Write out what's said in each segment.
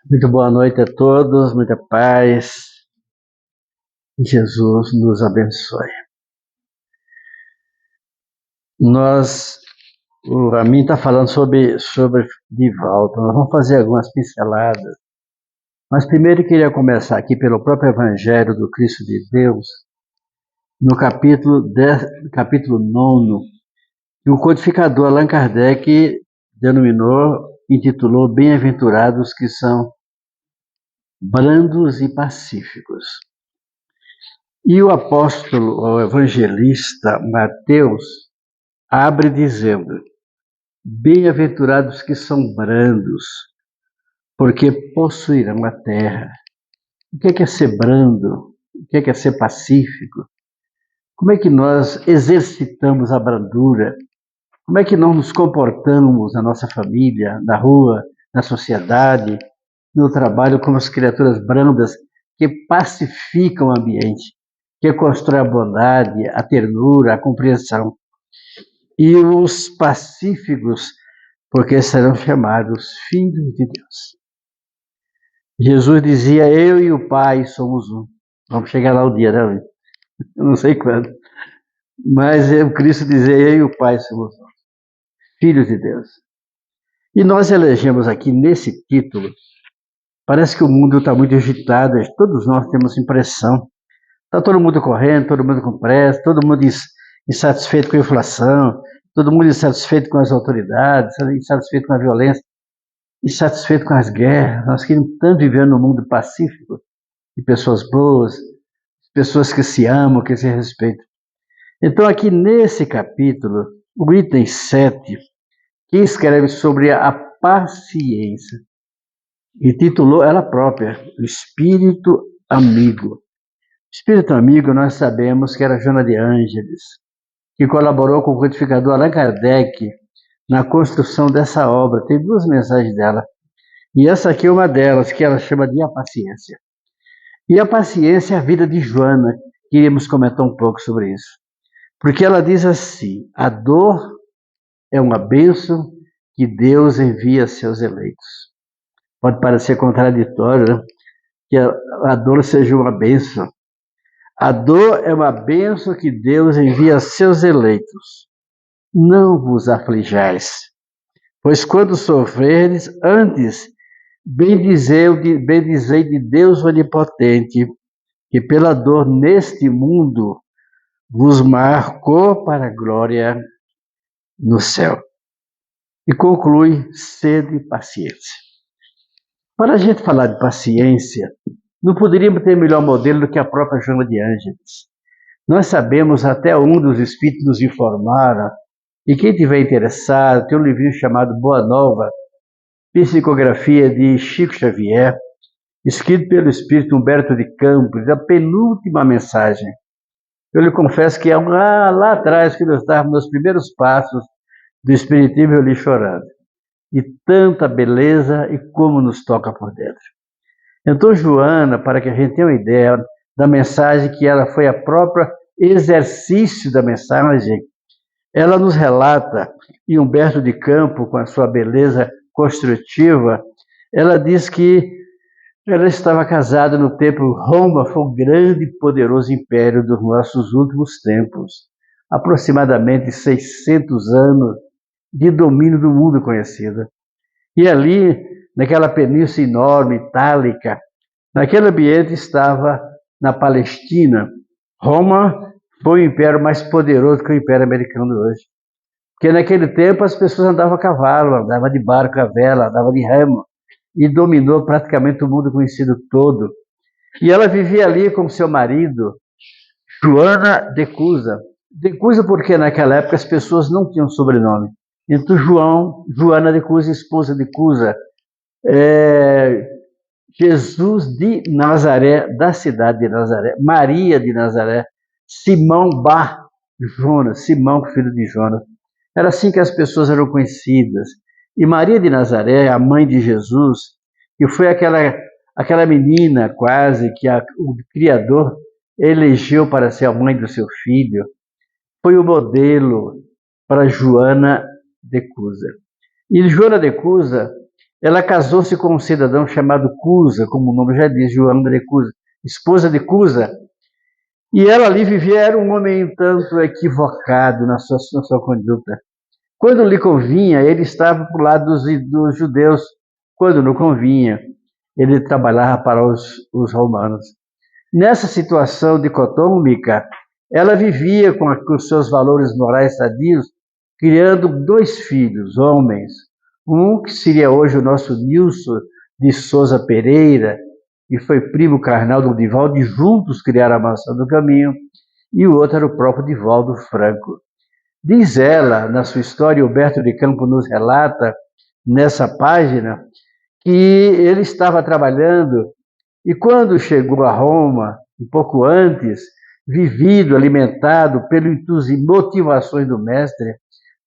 Muito boa noite a todos, muita paz. Jesus nos abençoe. O Ramin está falando sobre Divaldo. Nós vamos fazer algumas pinceladas. Mas primeiro eu queria começar aqui pelo próprio Evangelho do Cristo de Deus, no capítulo 9, que o codificador Allan Kardec intitulou Bem-aventurados que são brandos e pacíficos. E o apóstolo, o evangelista Mateus, abre dizendo: Bem-aventurados que são brandos, porque possuirão a terra. O que é ser brando? O que é ser pacífico? Como é que nós exercitamos a brandura? Como é que nós nos comportamos na nossa família, na rua, na sociedade, no trabalho, como as criaturas brandas que pacificam o ambiente, que constroem a bondade, a ternura, a compreensão? E os pacíficos, porque serão chamados filhos de Deus. Jesus dizia: eu e o Pai somos um. Vamos chegar lá o dia, né? Eu não sei quando. Mas o Cristo dizia: eu e o Pai somos um, filhos de Deus. E nós elegemos aqui nesse título, parece que o mundo está muito agitado, todos nós temos impressão. Está todo mundo correndo, todo mundo com pressa, todo mundo insatisfeito com a inflação, todo mundo insatisfeito com as autoridades, insatisfeito com a violência, insatisfeito com as guerras. Nós queremos tanto viver num mundo pacífico, de pessoas boas, pessoas que se amam, que se respeitam. Então, aqui nesse capítulo, o item 7, que escreve sobre a paciência, e titulou ela própria, o Espírito Amigo. Espírito Amigo, nós sabemos que era Joana de Ângeles, que colaborou com o codificador Allan Kardec na construção dessa obra. Tem duas mensagens dela. E essa aqui é uma delas, que ela chama de A Paciência. E a paciência é a vida de Joana. Queríamos comentar um pouco sobre isso. Porque ela diz assim: a dor é uma bênção que Deus envia a seus eleitos. Pode parecer contraditório, né? Que a dor seja uma bênção. A dor é uma bênção que Deus envia a seus eleitos. Não vos aflijais, pois quando sofreres, antes bendizei de Deus Onipotente, que pela dor neste mundo vos marcou para a glória no céu. E conclui: sede paciência. Para a gente falar de paciência, não poderíamos ter melhor modelo do que a própria Joana de Ângeles. Nós sabemos, até um dos espíritos nos informaram, e quem tiver interessado, tem um livrinho chamado Boa Nova, Psicografia de Chico Xavier, escrito pelo espírito Humberto de Campos, a penúltima mensagem. Eu lhe confesso que lá atrás, que eu estava nos primeiros passos do Espiritismo, eu li chorando. E tanta beleza e como nos toca por dentro. Então, Joana, para que a gente tenha uma ideia da mensagem, que ela foi a própria exercício da mensagem, ela nos relata, e Humberto de Campos, com a sua beleza construtiva, ela diz que ela estava casada no tempo. Roma foi um grande e poderoso império dos nossos últimos tempos, aproximadamente 600 anos de domínio do mundo conhecido. E ali, naquela península enorme, itálica, naquele ambiente estava na Palestina. Roma foi o império mais poderoso que o império americano hoje. Porque naquele tempo as pessoas andavam a cavalo, andavam de barco a vela, andavam de remo, e dominou praticamente o mundo conhecido todo. E ela vivia ali com seu marido, Joana de Cusa. De Cusa porque naquela época as pessoas não tinham sobrenome. Então Joana de Cusa, esposa de Cusa, Jesus de Nazaré, da cidade de Nazaré, Maria de Nazaré, Simão Bar Jonas, Simão, filho de Jonas. Era assim que as pessoas eram conhecidas. E Maria de Nazaré, a mãe de Jesus, que foi aquela menina quase que o Criador elegeu para ser a mãe do seu filho, foi o modelo para Joana de Cusa. E Joana de Cusa, ela casou-se com um cidadão chamado Cusa, como o nome já diz, Joana de Cusa, esposa de Cusa. E ela ali vivia, era um homem um tanto equivocado na sua conduta. Quando lhe convinha, ele estava para o lado dos judeus. Quando não convinha, ele trabalhava para os romanos. Nessa situação dicotômica, ela vivia com os seus valores morais sadios, criando 2 filhos, homens. Um que seria hoje o nosso Nilson de Souza Pereira, que foi primo carnal do Divaldo, e juntos criaram a Mansão do Caminho, e o outro era o próprio Divaldo Franco. Diz ela, na sua história, Humberto de Campos nos relata, nessa página, que ele estava trabalhando e quando chegou a Roma, um pouco antes, vivido, alimentado pelas motivações do mestre,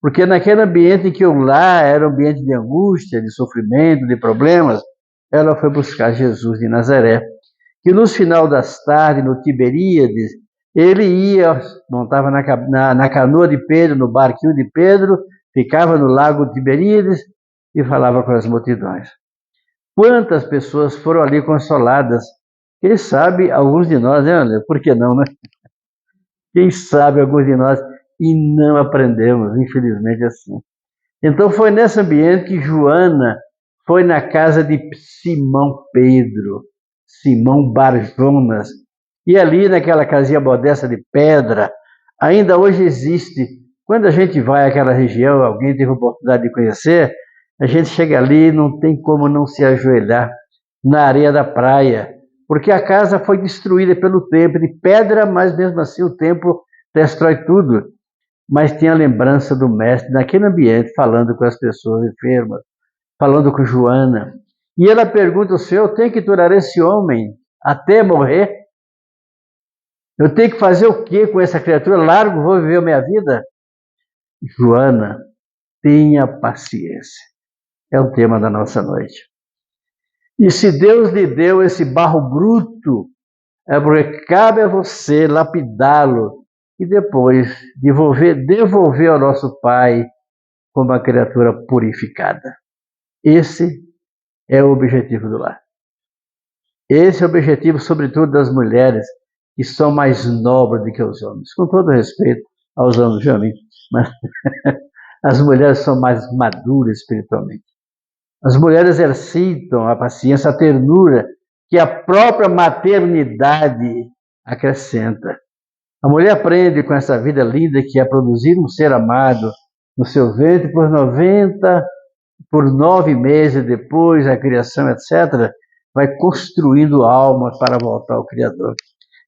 porque naquele ambiente em que o lar era um ambiente de angústia, de sofrimento, de problemas, ela foi buscar Jesus de Nazaré, que no final das tardes, no Tiberíades, ele ia, montava na canoa de Pedro, no barquinho de Pedro, ficava no lago Tiberíades e falava com as multidões. Quantas pessoas foram ali consoladas? Quem sabe alguns de nós, né? Por que não, né? Quem sabe alguns de nós e não aprendemos, infelizmente assim. Então foi nesse ambiente que Joana foi na casa de Simão Pedro, Simão Barjonas, e ali naquela casinha modesta de pedra, ainda hoje existe. Quando a gente vai àquela região, alguém teve a oportunidade de conhecer, a gente chega ali e não tem como não se ajoelhar na areia da praia, porque a casa foi destruída pelo tempo de pedra, mas mesmo assim o tempo destrói tudo. Mas tem a lembrança do mestre naquele ambiente, falando com as pessoas enfermas, falando com Joana. E ela pergunta ao Senhor, eu tenho que durar esse homem até morrer? Eu tenho que fazer o quê com essa criatura? Largo, vou viver a minha vida? Joana, tenha paciência. É o tema da nossa noite. E se Deus lhe deu esse barro bruto, é porque cabe a você lapidá-lo e depois devolver ao nosso Pai como uma criatura purificada. Esse é o objetivo do lar. Esse é o objetivo, sobretudo, das mulheres que são mais nobres do que os homens. Com todo respeito aos homens, viu, amigo? Mas as mulheres são mais maduras espiritualmente. As mulheres exercitam a paciência, a ternura que a própria maternidade acrescenta. A mulher aprende com essa vida linda que é produzir um ser amado no seu ventre por 9 meses depois, a criação, etc., vai construindo alma para voltar ao Criador.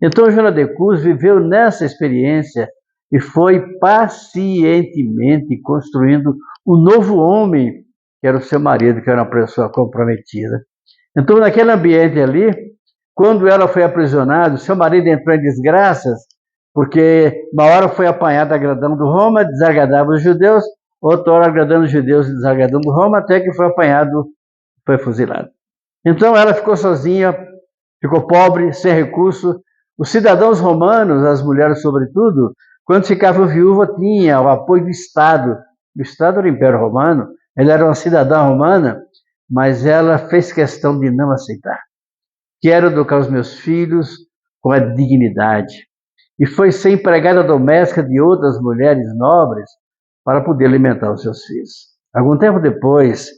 Então, Joana de Cus viveu nessa experiência e foi pacientemente construindo um novo homem, que era o seu marido, que era uma pessoa comprometida. Então, naquele ambiente ali, quando ela foi aprisionada, seu marido entrou em desgraças, porque uma hora foi apanhada agradando Roma, desagradava os judeus, outra hora agradando os judeus e desagradando Roma, até que foi apanhado, foi fuzilado. Então ela ficou sozinha, ficou pobre, sem recurso. Os cidadãos romanos, as mulheres sobretudo, quando ficavam viúva, tinha o apoio do Estado. O Estado era o Império Romano, ela era uma cidadã romana, mas ela fez questão de não aceitar. Quero educar os meus filhos com a dignidade. E foi ser empregada doméstica de outras mulheres nobres para poder alimentar os seus filhos. Algum tempo depois,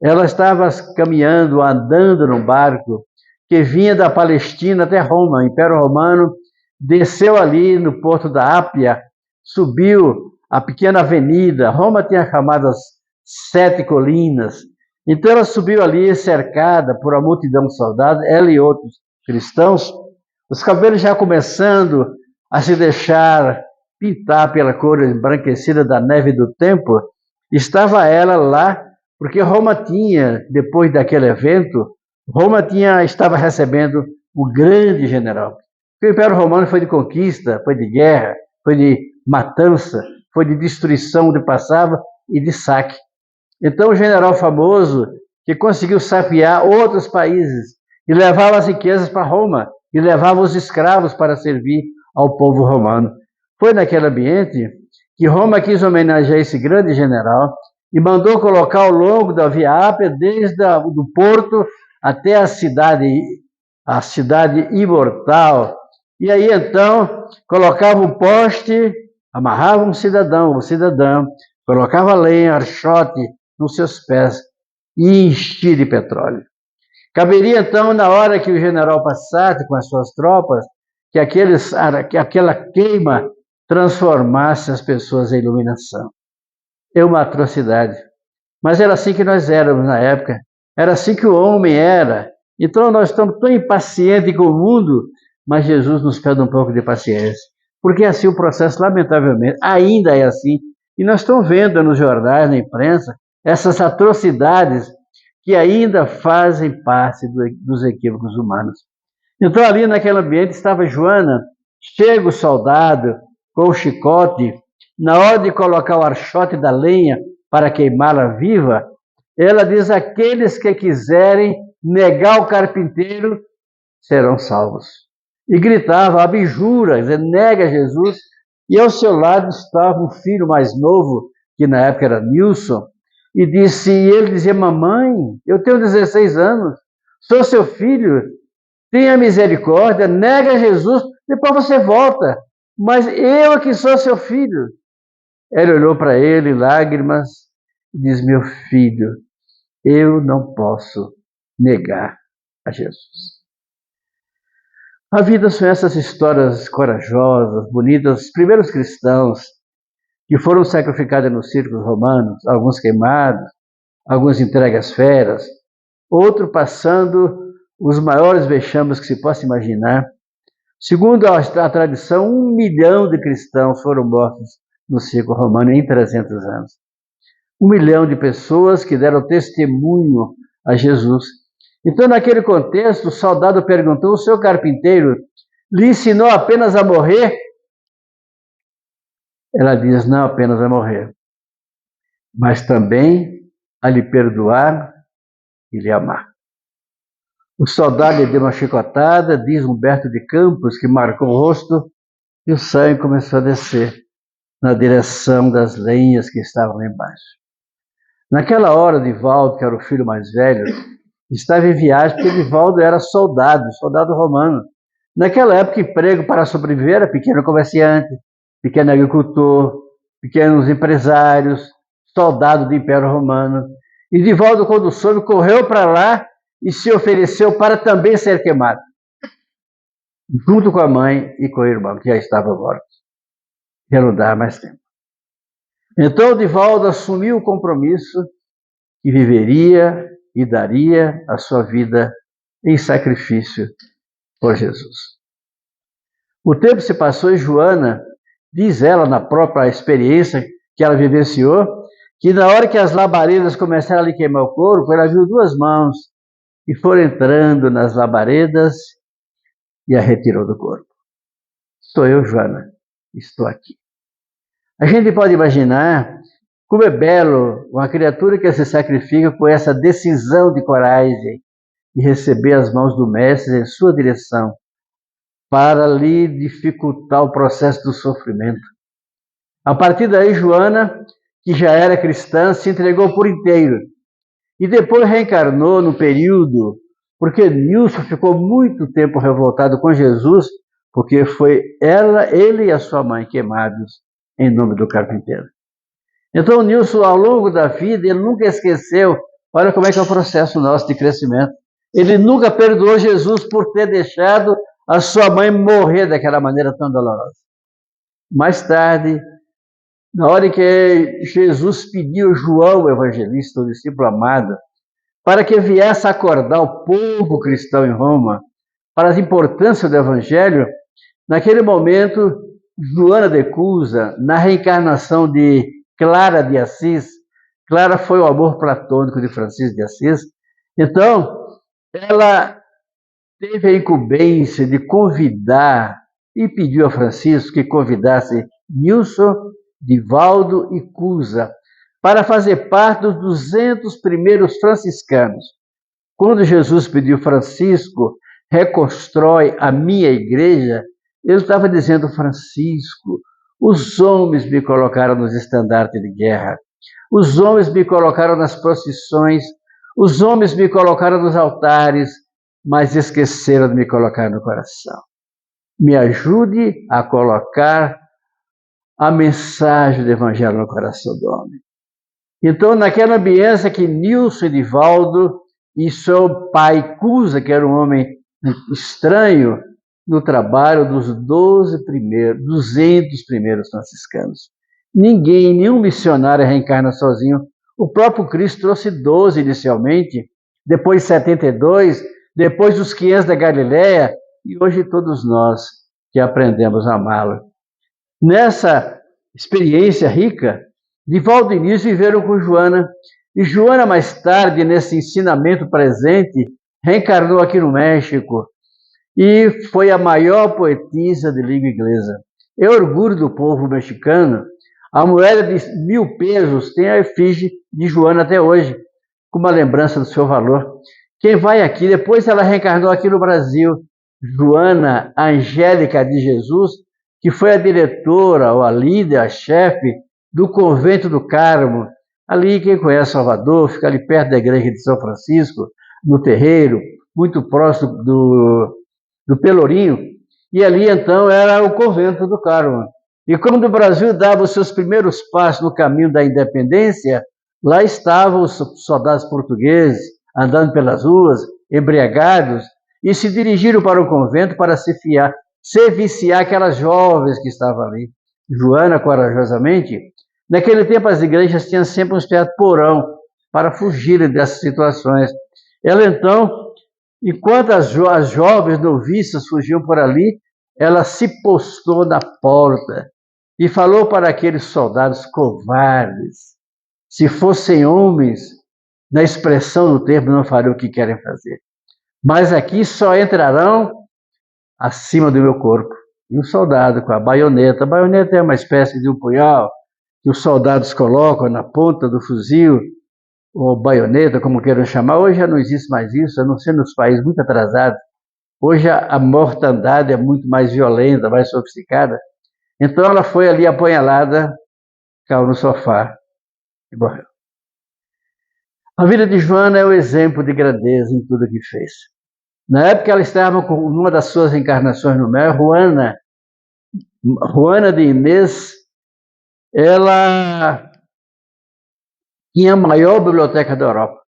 ela estava caminhando, andando num barco que vinha da Palestina até Roma, Império Romano, desceu ali no porto da Ápia, subiu a pequena avenida. Roma tinha chamadas 7 colinas. Então ela subiu ali cercada por uma multidão de soldados, ela e outros cristãos, os cabelos já começando a se deixar pintar pela cor embranquecida da neve do tempo. Estava ela lá, porque Roma tinha, depois daquele evento, estava recebendo um grande general. O Império Romano foi de conquista, foi de guerra, foi de matança, foi de destruição onde passava e de saque. Então, o general famoso, que conseguiu saquear outros países e levava as riquezas para Roma, e levava os escravos para servir ao povo romano. Foi naquele ambiente que Roma quis homenagear esse grande general e mandou colocar ao longo da Via Ápia, desde o porto até a cidade imortal. E aí, então, colocava um poste, amarrava um cidadão ou cidadã, colocava lenha, archote nos seus pés e enchia de petróleo. Caberia, então, na hora que o general passasse com as suas tropas, que aquela queima transformasse as pessoas em iluminação. É uma atrocidade. Mas era assim que nós éramos na época. Era assim que o homem era. Então nós estamos tão impacientes com o mundo, mas Jesus nos pede um pouco de paciência. Porque assim o processo, lamentavelmente, ainda é assim. E nós estamos vendo nos jornais, na imprensa, essas atrocidades que ainda fazem parte dos equívocos humanos. Então ali naquele ambiente estava Joana, chega o soldado com o chicote, na hora de colocar o archote da lenha para queimá-la viva, ela diz: aqueles que quiserem negar o carpinteiro serão salvos. E gritava, abjura, nega Jesus. E ao seu lado estava um filho mais novo, que na época era Nilson, e ele dizia: mamãe, eu tenho 16 anos, sou seu filho, tenha misericórdia, nega Jesus, depois você volta, mas eu que sou seu filho. Ela olhou para ele, lágrimas, e diz: meu filho, eu não posso negar a Jesus. A vida são essas histórias corajosas, bonitas. Os primeiros cristãos que foram sacrificados nos círculos romanos, alguns queimados, alguns entregues às feras, outros passando os maiores vexames que se possa imaginar. Segundo a tradição, 1 milhão de cristãos foram mortos no círculo romano em 300 anos. 1 milhão de pessoas que deram testemunho a Jesus. Então, naquele contexto, o soldado perguntou: o seu carpinteiro lhe ensinou apenas a morrer? Ela diz: não apenas a morrer, mas também a lhe perdoar e lhe amar. O soldado lhe deu uma chicotada, diz Humberto de Campos, que marcou o rosto, e o sangue começou a descer na direção das lenhas que estavam lá embaixo. Naquela hora, Divaldo, que era o filho mais velho, estava em viagem, porque Divaldo era soldado romano. Naquela época, emprego para sobreviver era pequeno comerciante, pequeno agricultor, pequenos empresários, soldado do Império Romano. E Divaldo, quando soube, correu para lá e se ofereceu para também ser queimado, junto com a mãe e com o irmão, que já estava morto. Já não dava mais tempo. Então, Divaldo assumiu o compromisso que viveria e daria a sua vida em sacrifício por Jesus. O tempo se passou e Joana, diz ela na própria experiência que ela vivenciou, que na hora que as labaredas começaram a lhe queimar o corpo, ela viu 2 mãos e foram entrando nas labaredas e a retirou do corpo. Sou eu, Joana, estou aqui. A gente pode imaginar como é belo uma criatura que se sacrifica com essa decisão de coragem de receber as mãos do Mestre em sua direção, para lhe dificultar o processo do sofrimento. A partir daí, Joana, que já era cristã, se entregou por inteiro. E depois reencarnou no período, porque Nilson ficou muito tempo revoltado com Jesus, porque foi ele e a sua mãe queimados em nome do carpinteiro. Então, Nilson, ao longo da vida, ele nunca esqueceu, olha como é que é o processo nosso de crescimento. Ele nunca perdoou Jesus por ter deixado a sua mãe morrer daquela maneira tão dolorosa. Mais tarde, na hora em que Jesus pediu João, o evangelista, o discípulo amado, para que viesse acordar o povo cristão em Roma para a importância do evangelho, naquele momento, Joana de Cusa, na reencarnação de Clara de Assis, Clara foi o amor platônico de Francisco de Assis, então ela teve a incumbência de convidar e pediu a Francisco que convidasse Nilson, Divaldo e Cusa para fazer parte dos 200 primeiros franciscanos. Quando Jesus pediu: Francisco, reconstrói a minha igreja, ele estava dizendo: Francisco, os homens me colocaram nos estandartes de guerra, Os homens me colocaram nas procissões, os homens me colocaram nos altares, mas esqueceram de me colocar no coração. Me ajude a colocar a mensagem do Evangelho no coração do homem. Então, naquela ambiência que Nilson Edivaldo e seu pai Cusa, que era um homem estranho, no trabalho dos 200 primeiros franciscanos. Ninguém, nenhum missionário reencarna sozinho. O próprio Cristo trouxe 12 inicialmente, depois 72, depois dos 500 da Galileia, e hoje todos nós que aprendemos a amá-lo. Nessa experiência rica, Divaldo e Nilson viveram com Joana, e Joana mais tarde, nesse ensinamento presente, reencarnou aqui no México, e foi a maior poetisa de língua inglesa. É orgulho do povo mexicano. A moeda de 1000 pesos tem a efígie de Joana até hoje, com uma lembrança do seu valor. Quem vai aqui, depois ela reencarnou aqui no Brasil, Joana Angélica de Jesus, que foi a diretora, ou a líder, a chefe do Convento do Carmo. Ali, quem conhece Salvador, fica ali perto da igreja de São Francisco, no terreiro, muito próximo do Pelourinho, e ali então era o Convento do Carmo. E quando o Brasil dava os seus primeiros passos no caminho da independência, lá estavam os soldados portugueses, andando pelas ruas, embriagados, e se dirigiram para o convento para se viciar aquelas jovens que estavam ali. Joana, corajosamente, naquele tempo as igrejas tinham sempre um certo porão para fugirem dessas situações. Ela então, enquanto as jovens noviças fugiam por ali, ela se postou na porta e falou para aqueles soldados covardes: se fossem homens, na expressão do termo, não fariam o que querem fazer. Mas aqui só entrarão acima do meu corpo. E o soldado com a baioneta. A baioneta é uma espécie de um punhal que os soldados colocam na ponta do fuzil, ou baioneta, como queiram chamar. Hoje já não existe mais isso, a não ser nos países muito atrasados. Hoje a mortandade é muito mais violenta, mais sofisticada. Então ela foi ali apunhalada, caiu no sofá e morreu. A vida de Joana é o exemplo de grandeza em tudo que fez. Na época ela estava com uma das suas encarnações no México, Juana de Inês, ela tinha a maior biblioteca da Europa.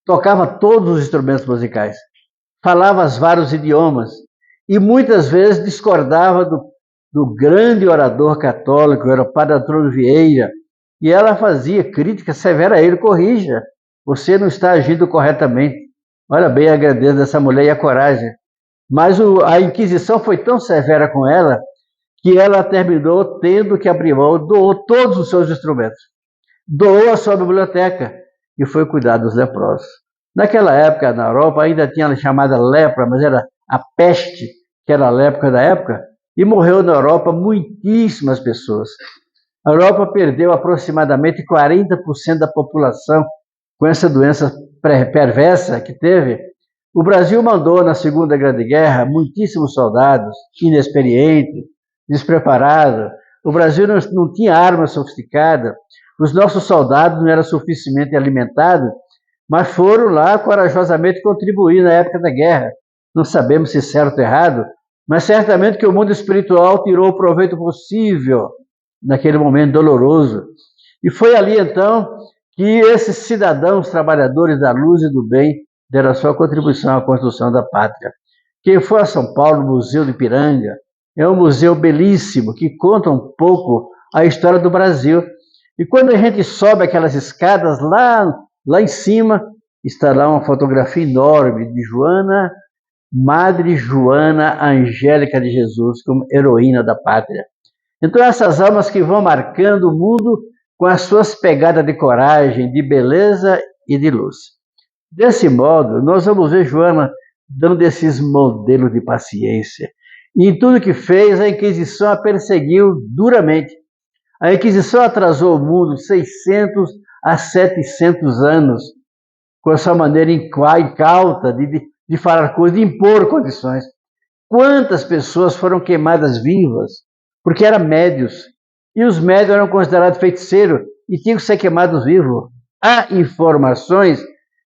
Tocava todos os instrumentos musicais, falava os vários idiomas e muitas vezes discordava do grande orador católico, era o Padre Antônio Vieira, e ela fazia crítica severa a ele: corrija, você não está agindo corretamente. Olha bem a grandeza dessa mulher e a coragem. Mas a Inquisição foi tão severa com ela que ela terminou tendo que abrir mão, doou todos os seus instrumentos, doou a sua biblioteca e foi cuidar dos leprosos. Naquela época, na Europa, ainda tinha a chamada lepra, mas era a peste, que era a lepra da época, e morreu na Europa muitíssimas pessoas. A Europa perdeu aproximadamente 40% da população com essa doença perversa que teve. O Brasil mandou, na Segunda Grande Guerra, muitíssimos soldados, inexperientes, despreparados. O Brasil não tinha arma sofisticada, os nossos soldados não eram suficientemente alimentados, mas foram lá corajosamente contribuir na época da guerra. Não sabemos se certo ou errado, mas certamente que o mundo espiritual tirou o proveito possível naquele momento doloroso. E foi ali então que esses cidadãos trabalhadores da luz e do bem deram a sua contribuição à construção da pátria. Quem for a São Paulo, o Museu do Ipiranga, é um museu belíssimo que conta um pouco a história do Brasil. E quando a gente sobe aquelas escadas lá em cima, está lá uma fotografia enorme de Joana, Madre Joana Angélica de Jesus, como heroína da pátria. Então essas almas que vão marcando o mundo com as suas pegadas de coragem, de beleza e de luz. Desse modo, nós vamos ver Joana dando esses modelos de paciência. E em tudo que fez, a Inquisição a perseguiu duramente. A Inquisição atrasou o mundo 600 a 700 anos, com essa maneira incauta de falar coisas, de impor condições. Quantas pessoas foram queimadas vivas porque eram médios, e os médios eram considerados feiticeiros, e tinham que ser queimados vivos. Há informações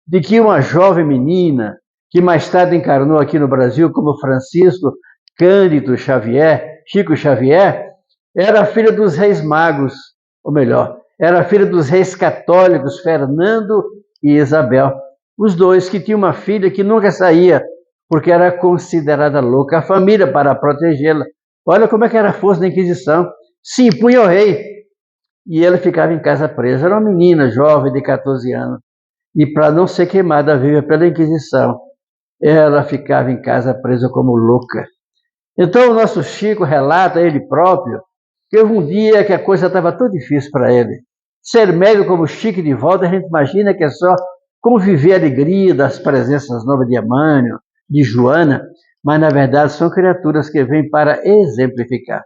de que uma jovem menina, que mais tarde encarnou aqui no Brasil como Francisco Cândido Xavier, Chico Xavier, era filha dos reis magos, ou melhor, era filha dos reis católicos Fernando e Isabel. Os dois que tinham uma filha que nunca saía, porque era considerada louca. A família, para protegê-la, olha como é que era a força da Inquisição, se impunha ao rei, e ela ficava em casa presa. Era uma menina jovem de 14 anos, e para não ser queimada viva pela Inquisição, ela ficava em casa presa como louca. Então o nosso Chico relata, ele próprio, que houve um dia que a coisa estava tão difícil para ele. Ser médico como Chico de volta, a gente imagina que é só conviver a alegria das presenças novas de Emmanuel, de Joana, mas na verdade são criaturas que vêm para exemplificar.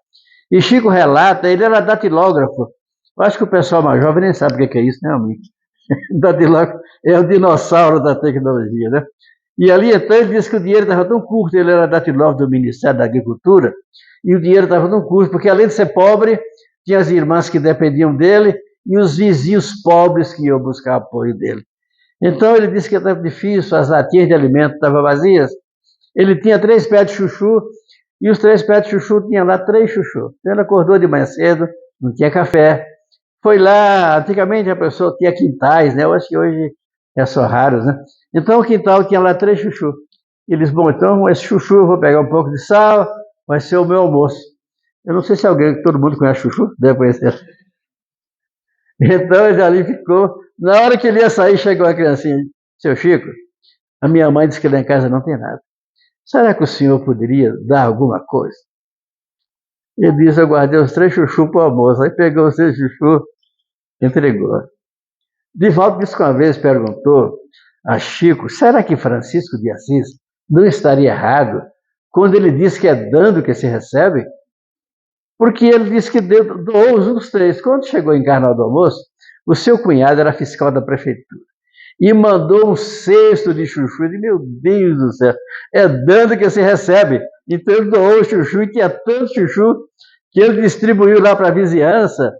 E Chico relata, ele era datilógrafo. Eu acho que o pessoal mais jovem nem sabe o que é isso, né, amigo? Datilógrafo é o dinossauro da tecnologia, né? E ali, então, ele disse que o dinheiro estava tão curto, ele era datilógrafo do Ministério da Agricultura, e o dinheiro estava tão curto, porque além de ser pobre, tinha as irmãs que dependiam dele, e os vizinhos pobres que iam buscar apoio dele. Então, ele disse que estava difícil, as latinhas de alimento estavam vazias, ele tinha 3 pés de chuchu, e os 3 pés de chuchu tinham lá 3 chuchu. Então, ele acordou de manhã cedo, não tinha café, foi lá, antigamente a pessoa tinha quintais, né? Eu acho que hoje é só raros, né? Então o quintal tinha lá 3 chuchu. E eles, bom, então esse chuchu eu vou pegar um pouco de sal, vai ser o meu almoço. Eu não sei se alguém, todo mundo conhece chuchu, deve conhecer. Então ele ali ficou. Na hora que ele ia sair, chegou a criancinha, seu Chico, a minha mãe disse que lá em casa não tem nada. Será que o senhor poderia dar alguma coisa? Ele disse, eu guardei os 3 chuchu para o almoço. Aí pegou os 3 chuchu, entregou. Divaldo disse que uma vez perguntou a Chico, será que Francisco de Assis não estaria errado quando ele disse que é dando que se recebe? Porque ele disse que doou os 3. Quando chegou em Carnaval do Almoço, o seu cunhado era fiscal da prefeitura e mandou um cesto de chuchu. E meu Deus do céu, é dando que se recebe. Então ele doou o chuchu e tinha tanto chuchu que ele distribuiu lá para a vizinhança.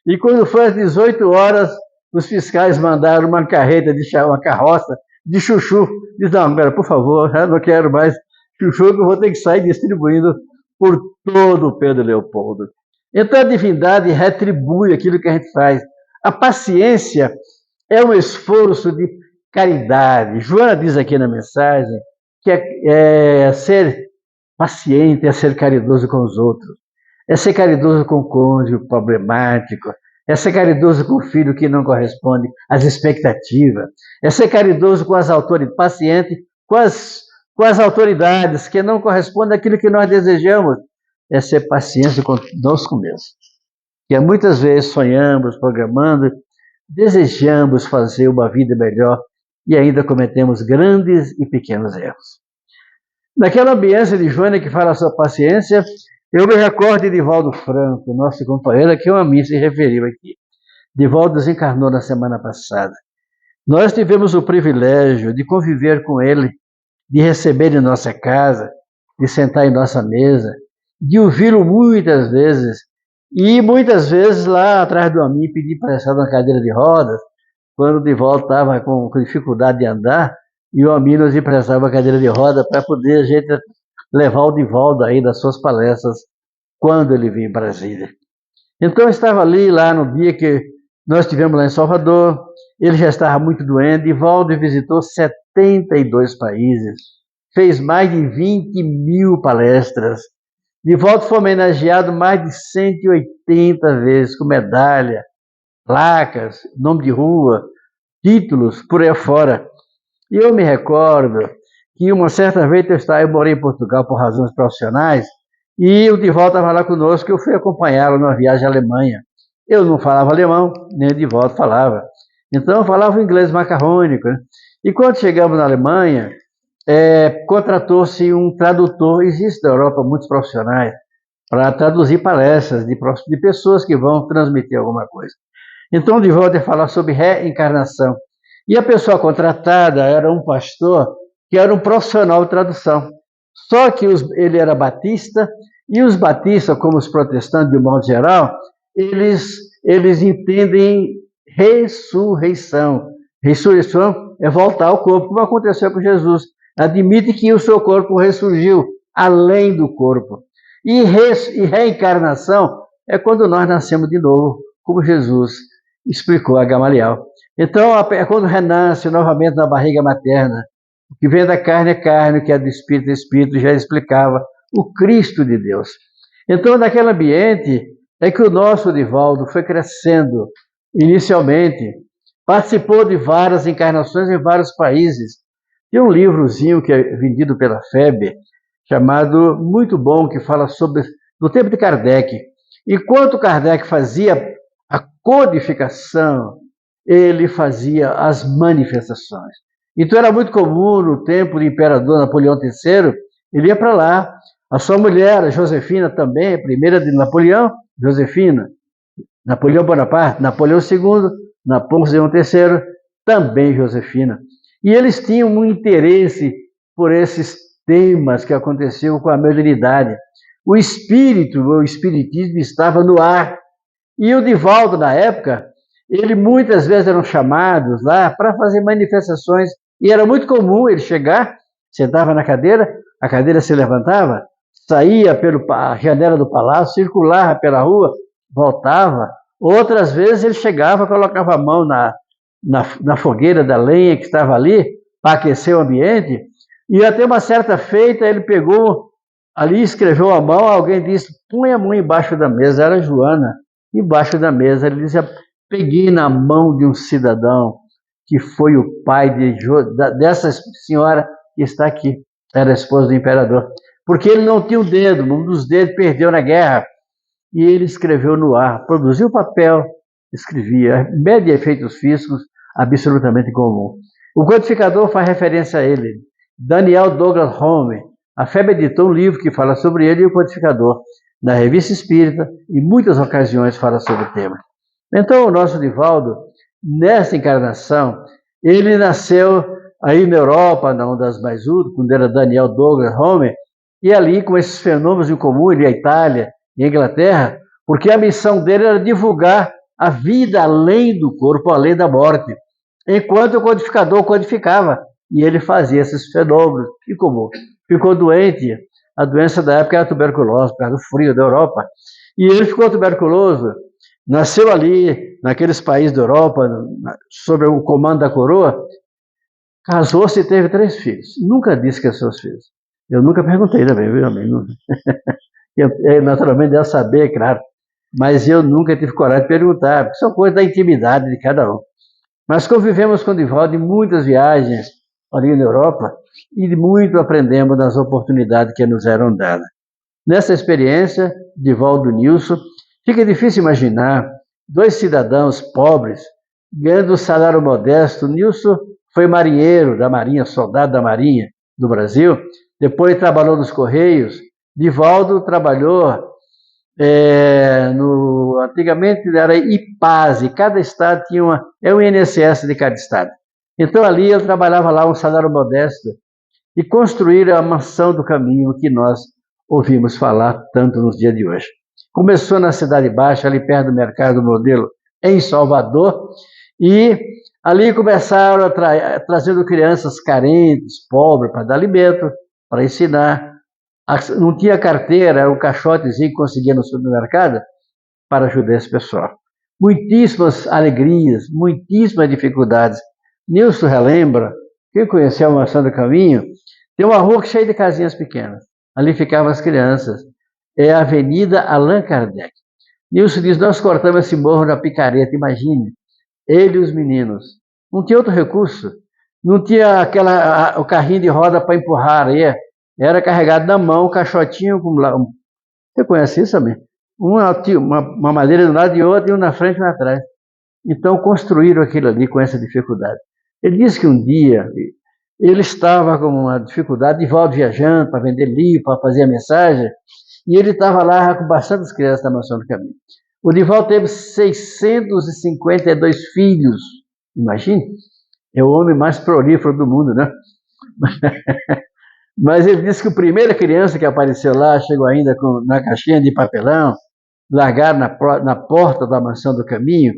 E quando foi às 18 horas, os fiscais mandaram uma carroça de chuchu. Diz, não, pera, por favor, eu não quero mais chuchu, que eu vou ter que sair distribuindo por todo o Pedro Leopoldo. Então a divindade retribui aquilo que a gente faz. A paciência é um esforço de caridade. Joana diz aqui na mensagem que ser paciente, é ser caridoso com os outros, é ser caridoso com o cônjuge problemático, é ser caridoso com o filho que não corresponde às expectativas, é ser caridoso com as autoridades, paciente com as autoridades que não correspondem àquilo que nós desejamos, é ser paciente conosco mesmo. Que muitas vezes sonhamos, programando, desejamos fazer uma vida melhor e ainda cometemos grandes e pequenos erros. Naquela ambiência de Joana que fala sobre paciência, eu me recordo de Divaldo Franco, nosso companheiro, a quem o Amin se referiu aqui. Divaldo desencarnou na semana passada. Nós tivemos o privilégio de conviver com ele, de receber em nossa casa, de sentar em nossa mesa, de ouvi-lo muitas vezes, e muitas vezes lá atrás do Amin pedir emprestado uma cadeira de rodas, quando o Divaldo estava com dificuldade de andar, e o Amin nos emprestava a cadeira de roda para poder a gente levar o Divaldo aí das suas palestras quando ele vinha em Brasília. Então eu estava ali lá no dia que nós estivemos lá em Salvador, ele já estava muito doente, Divaldo visitou 72 países, fez mais de 20.000 palestras. Divaldo foi homenageado mais de 180 vezes com medalha, placas, nome de rua, títulos, por aí fora. E eu me recordo que uma certa vez eu morei em Portugal por razões profissionais, e o Divaldo estava lá conosco, eu fui acompanhá-lo numa viagem à Alemanha. Eu não falava alemão, nem o Divaldo falava. Então eu falava inglês macarrônico, né? E quando chegamos na Alemanha, contratou-se um tradutor, existe na Europa muitos profissionais, para traduzir palestras de pessoas que vão transmitir alguma coisa. Então o Divaldo ia falar sobre reencarnação. E a pessoa contratada era um pastor que era um profissional de tradução. Só que ele era batista, e os batistas, como os protestantes de um modo geral, eles entendem ressurreição. Ressurreição é voltar ao corpo, como aconteceu com Jesus. Admite que o seu corpo ressurgiu além do corpo. E reencarnação é quando nós nascemos de novo, como Jesus explicou a Gamaliel. Então, é quando renasce novamente na barriga materna. O que vem da carne é carne, o que é do espírito é espírito, já explicava o Cristo de Deus. Então, naquele ambiente é que o nosso Divaldo foi crescendo inicialmente, participou de várias encarnações em vários países. Tem um livrozinho que é vendido pela FEB, chamado Muito Bom, que fala sobre no tempo de Kardec. Enquanto Kardec fazia a codificação, ele fazia as manifestações. Então era muito comum no tempo do imperador Napoleão III, ele ia para lá. A sua mulher, a Josefina, também, a primeira de Napoleão, Josefina, Napoleão Bonaparte, Napoleão II, Napoleão III, também Josefina. E eles tinham um interesse por esses temas que aconteciam com a mediunidade. O espiritismo estava no ar. E o Divaldo, na época, ele muitas vezes eram chamados lá para fazer manifestações. E era muito comum ele chegar, sentava na cadeira, a cadeira se levantava, saía pela janela do palácio, circulava pela rua, voltava. Outras vezes ele chegava, colocava a mão na fogueira da lenha que estava ali, para aquecer o ambiente, e até uma certa feita ele pegou, ali escreveu a mão, alguém disse, põe a mão embaixo da mesa, era Joana, embaixo da mesa, ele disse, peguei na mão de um cidadão, que foi o pai dessa senhora que está aqui, era a esposa do imperador, porque ele não tinha o dedo, um dos dedos perdeu na guerra, e ele escreveu no ar, produziu papel, escrevia, mede efeitos físicos absolutamente comum. O codificador faz referência a ele, Daniel Douglas Home. A FEB editou um livro que fala sobre ele e o codificador, na Revista Espírita, em muitas ocasiões fala sobre o tema. Então, o nosso Divaldo, nessa encarnação, ele nasceu aí na Europa, na Ondas Maisudo, quando era Daniel Douglas Home, e ali, com esses fenômenos em comum, ele ia à Itália, em Inglaterra, porque a missão dele era divulgar a vida além do corpo, além da morte, enquanto o codificador codificava, e ele fazia esses fenômenos, e como ficou doente, a doença da época era a tuberculose, por causa do frio da Europa, e ele ficou tuberculoso, nasceu ali, naqueles países da Europa, sob o comando da coroa, casou-se e teve 3 filhos, nunca disse que são seus filhos, eu nunca perguntei também, viu, amém? Naturalmente deve saber, claro, mas eu nunca tive coragem de perguntar, porque são coisas da intimidade de cada um. Mas convivemos com o Divaldo em muitas viagens ali na Europa e muito aprendemos nas oportunidades que nos eram dadas. Nessa experiência, Divaldo e Nilson, fica difícil imaginar 2 cidadãos pobres ganhando um salário modesto. Nilson foi marinheiro da Marinha, soldado da Marinha do Brasil, depois trabalhou nos Correios. Divaldo trabalhou antigamente era IPASE, cada estado tinha o INSS de cada estado. Então ali ele trabalhava lá um salário modesto e construíram a Mansão do Caminho que nós ouvimos falar tanto nos dias de hoje. Começou na Cidade Baixa, ali perto do Mercado do Modelo, em Salvador, e ali começaram trazendo crianças carentes, pobres, para dar alimento, para ensinar. Não tinha carteira, era um caixotezinho que conseguia no supermercado para ajudar esse pessoal. Muitíssimas alegrias, muitíssimas dificuldades. Nilson relembra, quem conheceu a Mansão do Caminho, tem uma rua cheia de casinhas pequenas. Ali ficavam as crianças. É a Avenida Allan Kardec. Nilson diz, nós cortamos esse morro na picareta, imagine. Ele e os meninos. Não tinha outro recurso. Não tinha o carrinho de roda para empurrar areia. Era carregado na mão, um caixotinho com... Você conhece isso também? Uma madeira de um lado e outra, e um na frente e um atrás. Então, construíram aquilo ali com essa dificuldade. Ele disse que um dia, ele estava com uma dificuldade, Divaldo viajando para vender livro, para fazer a mensagem, e ele estava lá com bastantes crianças na Mansão do Caminho. O Divaldo teve 652 filhos. Imagine, é o homem mais prolífero do mundo, né? Mas ele disse que a primeira criança que apareceu lá, chegou ainda na caixinha de papelão, largaram na porta da Mansão do Caminho,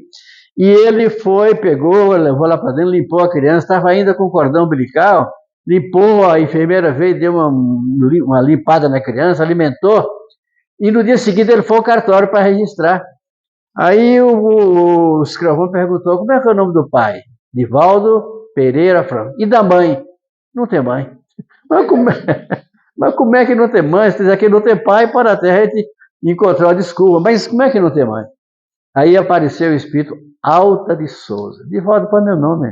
E ele foi, pegou, levou lá para dentro, limpou a criança, estava ainda com cordão umbilical, limpou, a enfermeira veio, deu uma limpada na criança, alimentou, e no dia seguinte ele foi ao cartório para registrar. Aí o escrivão perguntou, como é que é o nome do pai? Divaldo Pereira Franco. E da mãe? Não tem mãe. Mas como é que não tem mãe? Se diz que não tem pai, para até a gente encontrar uma desculpa. Mas como é que não tem mãe? Aí apareceu o espírito Alta de Souza. Divaldo, qual é meu nome?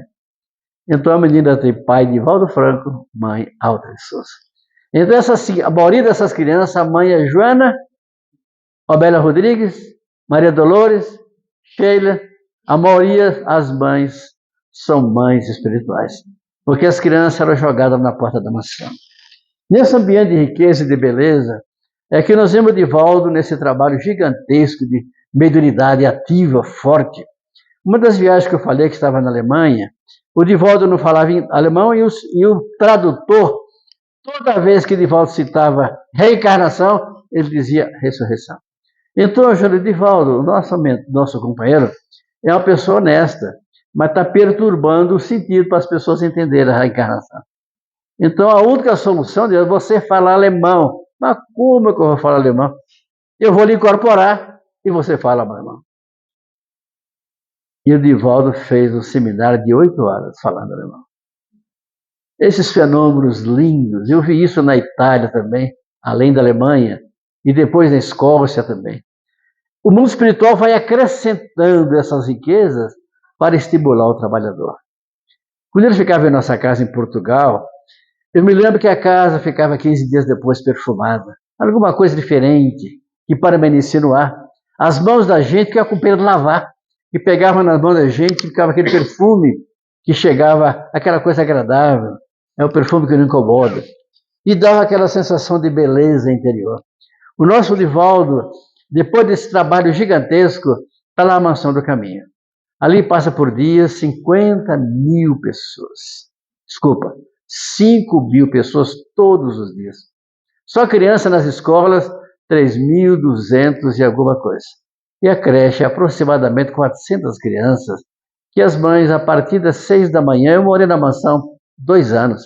Então a menina tem pai Divaldo Franco, mãe Alta de Souza. Então a maioria dessas crianças, a mãe é Joana, Obélia Rodrigues, Maria Dolores, Sheila. A maioria, as mães, são mães espirituais. Porque as crianças eram jogadas na porta da mansão. Nesse ambiente de riqueza e de beleza, é que nós vemos Divaldo nesse trabalho gigantesco de mediunidade ativa, forte. Uma das viagens que eu falei, que estava na Alemanha, o Divaldo não falava em alemão e o tradutor, toda vez que Divaldo citava reencarnação, ele dizia ressurreição. Então, eu falei, Divaldo, nosso companheiro, é uma pessoa honesta, mas está perturbando o sentido para as pessoas entenderem a reencarnação. Então, a única solução é você falar alemão. Mas como é que eu vou falar alemão? Eu vou lhe incorporar e você fala alemão. E o Divaldo fez um seminário de 8 horas falando alemão. Esses fenômenos lindos, eu vi isso na Itália também, além da Alemanha, e depois na Escócia também. O mundo espiritual vai acrescentando essas riquezas para estimular o trabalhador. Quando ele ficava em nossa casa em Portugal, eu me lembro que a casa ficava 15 dias depois perfumada. Alguma coisa diferente, que permanecia no ar. As mãos da gente ficavam com pena de lavar. E pegava nas mãos da gente, ficava aquele perfume que chegava, aquela coisa agradável. É o perfume que não incomoda. E dava aquela sensação de beleza interior. O nosso Divaldo, depois desse trabalho gigantesco, está lá na Mansão do Caminho. Ali passa por dia 50.000 pessoas. Desculpa, 5.000 pessoas todos os dias. Só criança nas escolas, 3.200 e alguma coisa. E a creche, aproximadamente 400 crianças, que as mães, a partir das 6 da manhã, eu morei na mansão 2 anos.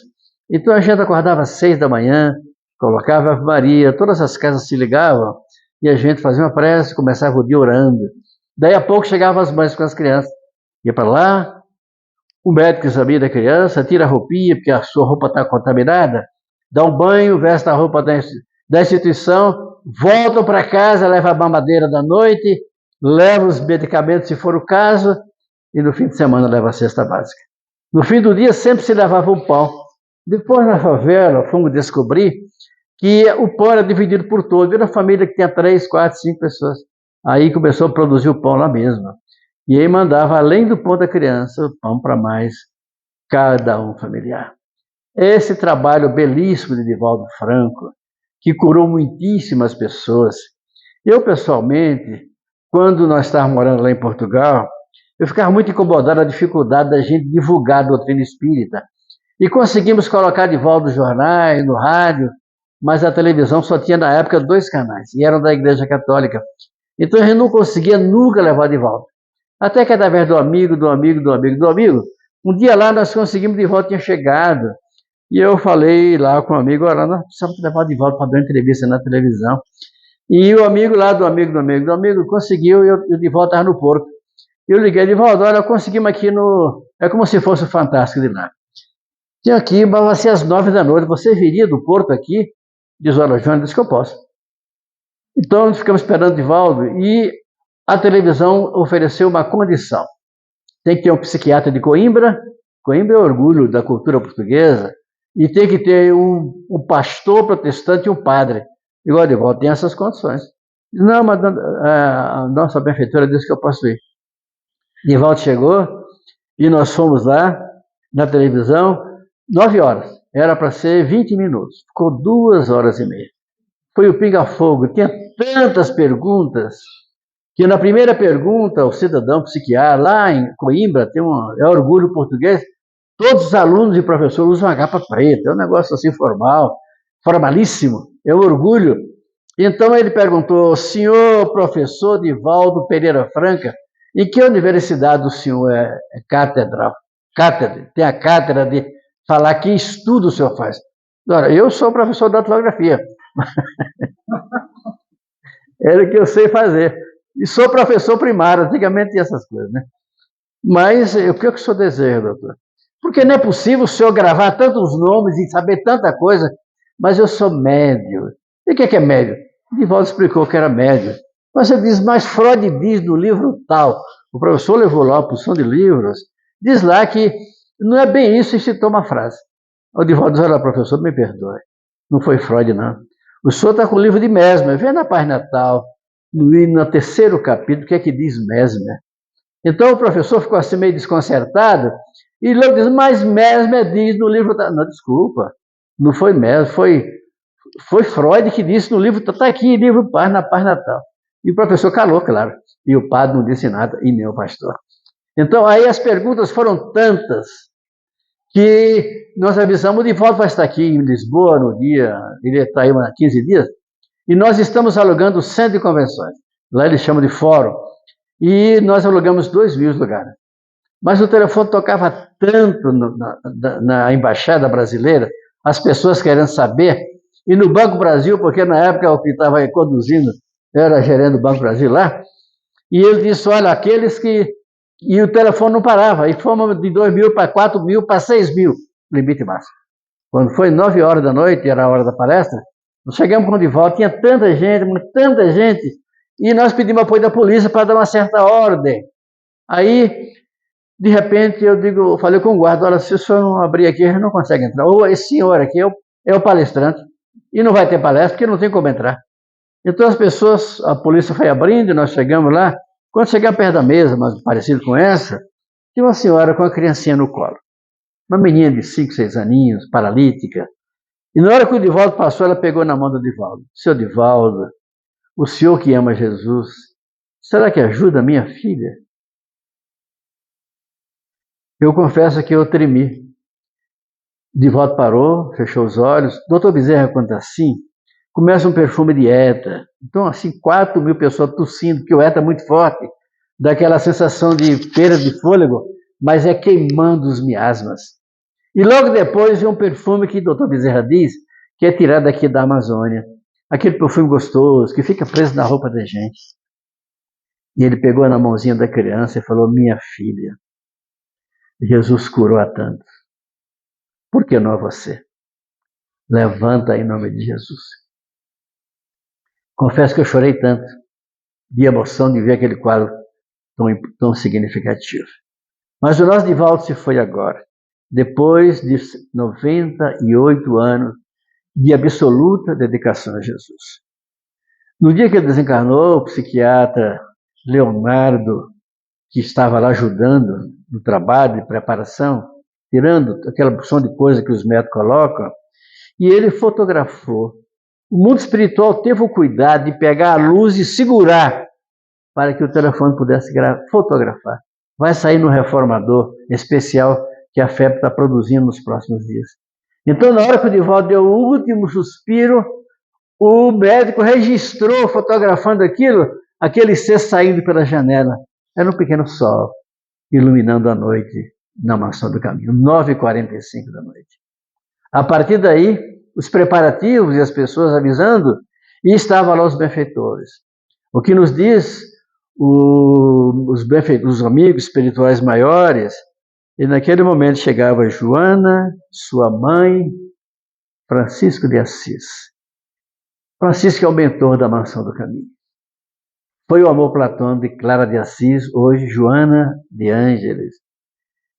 Então a gente acordava às 6 da manhã, colocava a Ave Maria, todas as casas se ligavam, e a gente fazia uma prece, começava o dia orando. Daí a pouco chegavam as mães com as crianças. Ia para lá, o médico examina a criança, tira a roupinha, porque a sua roupa está contaminada, dá um banho, veste a roupa da instituição, voltam para casa, leva a mamadeira da noite, leva os medicamentos, se for o caso, e no fim de semana leva a cesta básica. No fim do dia sempre se levava um pão. Depois na favela fomos descobrir que o pão era dividido por todos. Era uma família que tinha 3, 4, 5 pessoas. Aí começou a produzir o pão lá mesmo. E aí mandava, além do pão da criança, o pão para mais cada um familiar. Esse trabalho belíssimo de Divaldo Franco, que curou muitíssimas pessoas. Eu, pessoalmente, quando nós estávamos morando lá em Portugal, eu ficava muito incomodado com a dificuldade da gente divulgar a doutrina espírita. E conseguimos colocar Divaldo nos jornais, no rádio, mas a televisão só tinha, na época, 2 canais, e eram da Igreja Católica. Então a gente não conseguia nunca levar Divaldo. Até que através do amigo, um dia lá nós conseguimos, Divaldo tinha chegado, e eu falei lá com o amigo, olha, nós precisamos levar o Divaldo para dar uma entrevista na televisão. E o amigo lá do amigo conseguiu, e o Divaldo estava no Porto. Eu liguei, Divaldo, olha, conseguimos aqui no... É como se fosse o Fantástico de lá. Tinha aqui, mas vai ser às 9 da noite, você viria do Porto aqui? Diz, olha, João, disse que eu posso. Então, nós ficamos esperando Divaldo, e a televisão ofereceu uma condição. Tem que ter um psiquiatra de Coimbra, Coimbra é orgulho da cultura portuguesa, e tem que ter um pastor protestante e um padre. Igual Divaldo, tem essas condições. Não, mas a nossa benfeitora disse que eu posso ir. Divaldo chegou, e nós fomos lá, na televisão, 9 horas. Era para ser 20 minutos. Ficou 2 horas e meia. Foi o pinga-fogo. Tinha tantas perguntas, que na primeira pergunta, o cidadão psiquiatra, lá em Coimbra, é orgulho português, todos os alunos e professores usam uma capa preta, é um negócio assim formal, formalíssimo, é um orgulho. Então ele perguntou, senhor professor Divaldo Pereira Franca, Em que universidade o senhor é cátedra? Tem a cátedra de falar que estudo o senhor faz. Ora, eu sou professor de datilografia. É o que eu sei fazer. E sou professor primário, antigamente tinha essas coisas, né? Mas o que o senhor deseja, doutor? Porque não é possível o senhor gravar tantos nomes e saber tanta coisa, mas eu sou médio. E o que é médio? Divaldo explicou que era médio. Mas ele diz, mas Freud diz no livro tal, o professor levou lá a porção de livros, diz lá que não é bem isso e citou uma frase. O Divaldo diz, olha, professor, me perdoe. Não foi Freud, não. O senhor está com o livro de Mesmer, vê na página tal, no terceiro capítulo, o que é que diz Mesmer? Então o professor ficou assim meio desconcertado, e logo diz, mas Mesmer diz no livro... Não, desculpa, não foi Mesmer, foi Freud que disse no livro, está aqui, livro na página tal. E o professor calou, claro, e o padre não disse nada, e nem o pastor. Então aí as perguntas foram tantas, que nós avisamos, o Divaldo vai estar aqui em Lisboa no dia, ele está aí há 15 dias, e nós estamos alugando o centro de convenções. Lá eles chamam de fórum. E nós alugamos 2.000 lugares. Mas o telefone tocava tanto na Embaixada Brasileira, as pessoas querendo saber, e no Banco Brasil, porque na época o que estava conduzindo era gerente do Banco Brasil lá, e ele disse, olha, aqueles que... E o telefone não parava, e fomos de 2.000 para 4.000 para 6.000, limite máximo. Quando foi 9 horas da noite, era a hora da palestra, nós chegamos com o Divaldo, tinha tanta gente, e nós pedimos apoio da polícia para dar uma certa ordem. Aí, de repente, eu falei com o guarda, olha, se o senhor não abrir aqui, a gente não consegue entrar. Ou esse senhor aqui é o palestrante, e não vai ter palestra, porque não tem como entrar. Então as pessoas, a polícia foi abrindo, nós chegamos lá, quando chegamos perto da mesa, mas parecido com essa, tinha uma senhora com uma criancinha no colo. Uma menina de 5, 6 aninhos, paralítica. E na hora que o Divaldo passou, ela pegou na mão do Divaldo. Seu Divaldo, o senhor que ama Jesus, será que ajuda a minha filha? Eu confesso que eu tremi. Divaldo parou, fechou os olhos. Doutor Bezerra, quando está assim, começa um perfume de éter. Então, assim, 4.000 pessoas tossindo, porque o éter é muito forte, dá aquela sensação de perda de fôlego, mas é queimando os miasmas. E logo depois vem um perfume que o doutor Bezerra diz que é tirado aqui da Amazônia. Aquele perfume gostoso, que fica preso na roupa da gente. E ele pegou na mãozinha da criança e falou, minha filha, Jesus curou a tantos. Por que não a você? Levanta em nome de Jesus. Confesso que eu chorei tanto de emoção de ver aquele quadro tão significativo. Mas o nosso Divaldo se foi agora, depois de 98 anos de absoluta dedicação a Jesus. No dia que ele desencarnou, o psiquiatra Leonardo, que estava lá ajudando no trabalho de preparação, tirando aquela porção de coisa que os médicos colocam, e ele fotografou. O mundo espiritual teve o cuidado de pegar a luz e segurar para que o telefone pudesse fotografar. Vai sair no reformador especial que a FEB está produzindo nos próximos dias. Então, na hora que o Divaldo deu o último suspiro, o médico registrou, fotografando aquele ser saindo pela janela. Era um pequeno sol, iluminando a noite na Mansão do Caminho, 9h45 da noite. A partir daí, os preparativos e as pessoas avisando, e estavam lá os benfeitores. O que nos diz os amigos espirituais maiores, e naquele momento chegava Joana, sua mãe, Francisco de Assis. Francisco é o mentor da Mansão do Caminho. Foi o amor platônico de Clara de Assis, hoje Joana de Ângeles.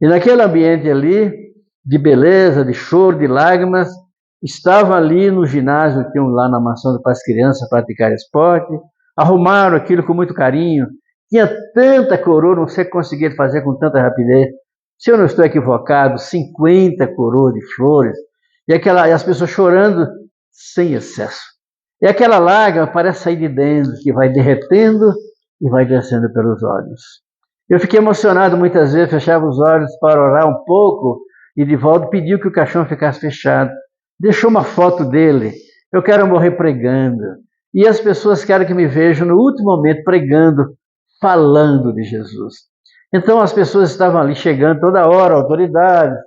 E naquele ambiente ali, de beleza, de choro, de lágrimas, estava ali no ginásio que tinham lá na Mansão para as crianças praticarem esporte, arrumaram aquilo com muito carinho, tinha tanta coroa, não sei o que conseguiram fazer com tanta rapidez. Se eu não estou equivocado, 50 coroas de flores, e as pessoas chorando sem excesso. E aquela lágrima parece sair de dentro, que vai derretendo e vai descendo pelos olhos. Eu fiquei emocionado muitas vezes, fechava os olhos para orar um pouco, e Divaldo pediu que o caixão ficasse fechado. Deixou uma foto dele. Eu quero morrer pregando. E as pessoas querem que me vejam no último momento pregando falando de Jesus. Então as pessoas estavam ali chegando toda hora, autoridades,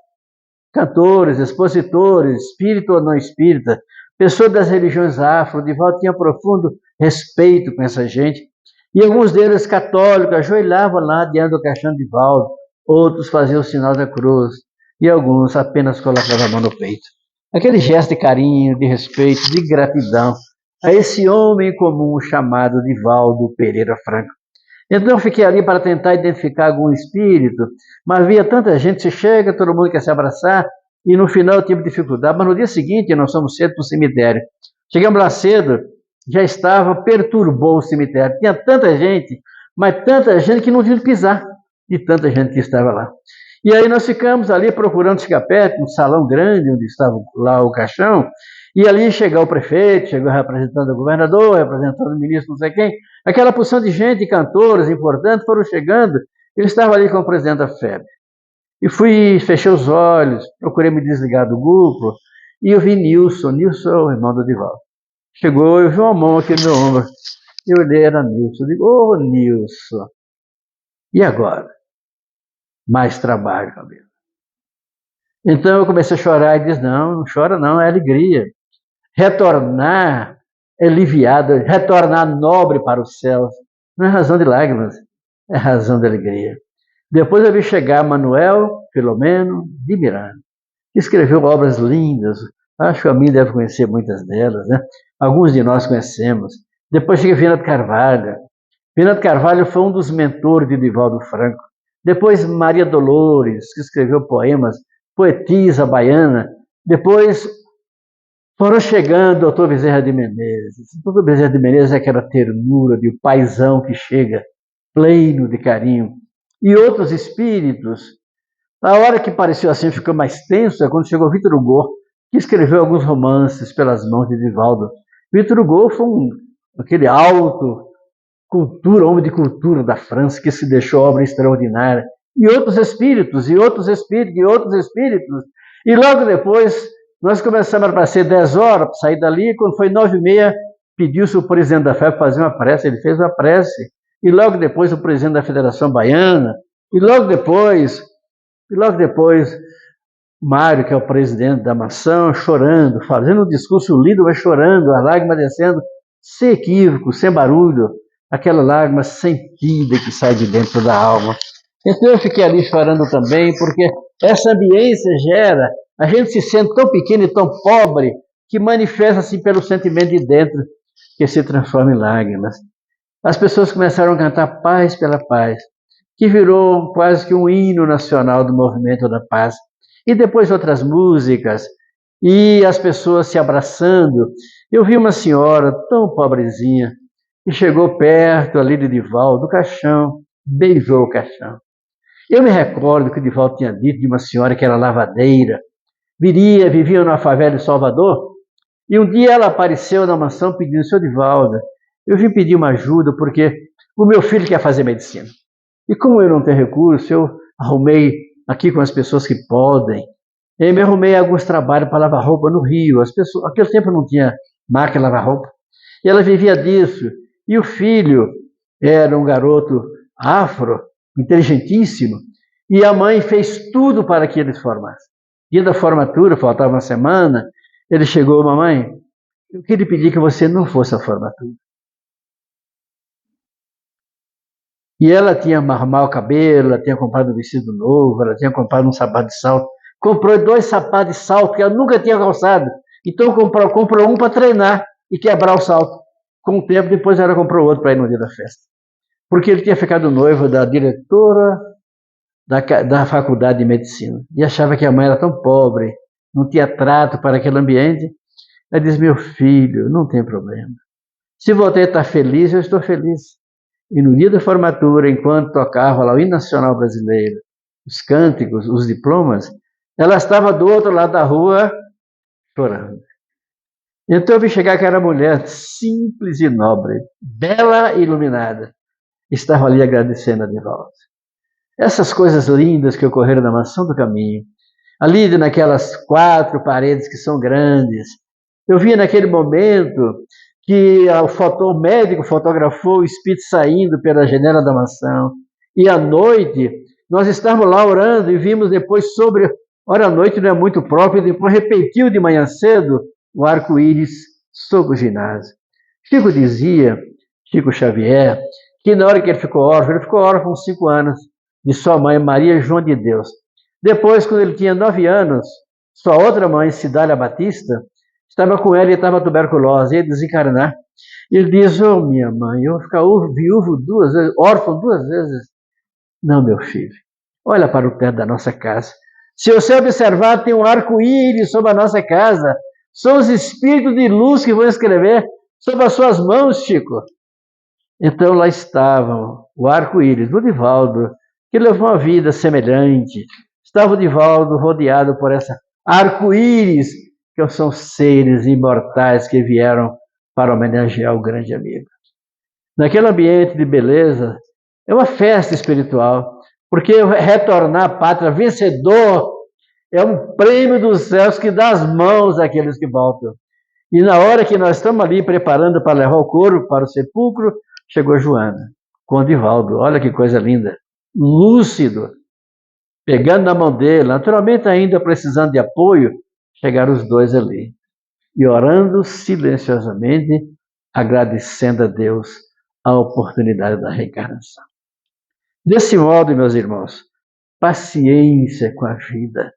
cantores, expositores, espírita ou não espírita, pessoas das religiões afro. Divaldo tinha profundo respeito com essa gente. E alguns deles católicos ajoelhavam lá diante do caixão de Divaldo, outros faziam o sinal da cruz, e alguns apenas colocavam a mão no peito. Aquele gesto de carinho, de respeito, de gratidão a esse homem comum chamado Divaldo Pereira Franco. Então eu fiquei ali para tentar identificar algum espírito, mas havia tanta gente, se chega, todo mundo quer se abraçar, e no final eu tive dificuldade. Mas no dia seguinte, nós fomos cedo para o cemitério. Chegamos lá cedo, já perturbou o cemitério. Tinha tanta gente, mas tanta gente que não tinha de pisar, de tanta gente que estava lá. E aí nós ficamos ali procurando chegar perto, um salão grande, onde estava lá o caixão, e ali chegou o prefeito, chegou representando o governador, representando o ministro, não sei quem, aquela porção de gente, cantores importantes, foram chegando, eu estava ali com o presidente da FEB. E fechei os olhos, procurei me desligar do grupo, e eu vi Nilson, o irmão do Divaldo. Chegou, eu vi uma mão aqui no meu ombro, eu olhei, era Nilson, eu digo, ô Nilson, e agora? Mais trabalho, cabelo. Então eu comecei a chorar e disse, não chora não, é alegria. Retornar aliviado, retornar nobre para os céus. Não é razão de lágrimas, é razão de alegria. Depois eu vi chegar Manuel Filomeno de Miranda, que escreveu obras lindas. Acho que a mim deve conhecer muitas delas, né? Alguns de nós conhecemos. Depois chega Vinando Carvalho. Vinando Carvalho foi um dos mentores de Divaldo Franco. Depois Maria Dolores, que escreveu poemas, poetisa baiana. Depois foram chegando o doutor Bezerra de Menezes. O doutor Bezerra de Menezes é aquela ternura de paizão que chega, pleno de carinho. E outros espíritos. A hora que pareceu assim, ficou mais tenso, é quando chegou Victor Hugo, que escreveu alguns romances pelas mãos de Divaldo. Victor Hugo foi aquele alto cultura, homem de cultura da França, que se deixou obra extraordinária. E outros espíritos, e outros espíritos, e outros espíritos. E logo depois, nós começamos para ser 10 horas, para sair dali, quando foi 9h30, pediu-se o presidente da FEB fazer uma prece, ele fez uma prece. E logo depois, o presidente da Federação Baiana. E logo depois, Mário, que é o presidente da Maçã, chorando, fazendo um discurso lindo, mas chorando, as lágrimas descendo, sem equívoco, sem barulho, aquela lágrima sentida que sai de dentro da alma. Então eu fiquei ali chorando também, porque essa ambiência gera, a gente se sente tão pequeno e tão pobre, que manifesta-se pelo sentimento de dentro, que se transforma em lágrimas. As pessoas começaram a cantar Paz pela Paz, que virou quase que um hino nacional do movimento da paz. E depois outras músicas, e as pessoas se abraçando. Eu vi uma senhora tão pobrezinha, que chegou perto ali de Divaldo, do caixão, beijou o caixão. Eu me recordo que o Divaldo tinha dito de uma senhora que era lavadeira, vivia numa favela de Salvador, e um dia ela apareceu na mansão pedindo, seu Divaldo, eu vim pedir uma ajuda porque o meu filho quer fazer medicina. E como eu não tenho recurso, eu arrumei aqui com as pessoas que podem, eu me arrumei alguns trabalhos para lavar roupa no Rio. Aquele tempo não tinha máquina de lavar roupa. E ela vivia disso. E o filho era um garoto afro, inteligentíssimo, e a mãe fez tudo para que ele se formasse. Dia da formatura, faltava uma semana, ele chegou, mamãe, eu queria pedir que você não fosse à formatura. E ela tinha arrumado o cabelo, ela tinha comprado um vestido novo, ela tinha comprado um sapato de salto, comprou 2 sapatos de salto que ela nunca tinha calçado, então comprou um para treinar e quebrar o salto. Com o tempo, depois ela comprou outro para ir no dia da festa. Porque ele tinha ficado noivo da diretora da faculdade de medicina. E achava que a mãe era tão pobre, não tinha trato para aquele ambiente. Ela diz, meu filho, não tem problema. Se você está feliz, eu estou feliz. E no dia da formatura, enquanto tocava lá o hino nacional brasileiro, os cânticos, os diplomas, ela estava do outro lado da rua chorando. Então eu vi chegar aquela mulher simples e nobre, bela e iluminada, estava ali agradecendo a Divaldo. Essas coisas lindas que ocorreram na Mansão do Caminho, ali naquelas 4 paredes que são grandes, eu vi naquele momento que o médico fotografou o espírito saindo pela janela da mansão. E à noite, nós estávamos lá orando e vimos depois sobre... Ora, a noite não é muito próprio, depois repetiu de manhã cedo o arco-íris sobre o ginásio. Chico Xavier, que na hora que ele ficou órfão com 5 anos, de sua mãe, Maria João de Deus. Depois, quando ele tinha 9 anos, sua outra mãe, Cidália Batista, estava com ele e estava tuberculose, ia desencarnar. Ele diz, minha mãe, eu vou ficar viúvo 2 vezes, órfão 2 vezes. Não, meu filho, olha para o teto da nossa casa. Se você observar, tem um arco-íris sobre a nossa casa. São os espíritos de luz que vão escrever sobre as suas mãos, Chico. Então lá estavam o arco-íris do Divaldo, que levou uma vida semelhante. Estava o Divaldo rodeado por essa arco-íris, que são seres imortais que vieram para homenagear o grande amigo. Naquele ambiente de beleza, é uma festa espiritual, porque retornar à pátria vencedor é um prêmio dos céus que dá as mãos àqueles que voltam. E na hora que nós estamos ali preparando para levar o corpo para o sepulcro, chegou Joana, com o Divaldo. Olha que coisa linda. Lúcido, pegando na mão dele, naturalmente ainda precisando de apoio, chegaram os dois ali. E orando silenciosamente, agradecendo a Deus a oportunidade da reencarnação. Desse modo, meus irmãos, paciência com a vida,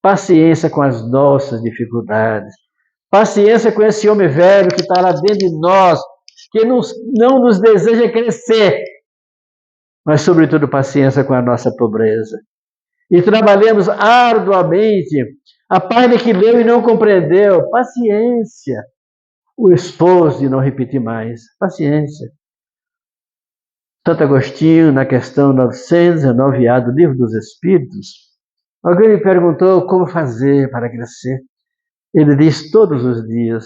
paciência com as nossas dificuldades, paciência com esse homem velho que está lá dentro de nós, que não nos deseja crescer, mas, sobretudo, paciência com a nossa pobreza. E trabalhemos arduamente. A página que leu e não compreendeu, paciência. O esforço de não repetir mais, paciência. Santo Agostinho, na questão 919, do Livro dos Espíritos, alguém me perguntou como fazer para crescer. Ele diz, todos os dias,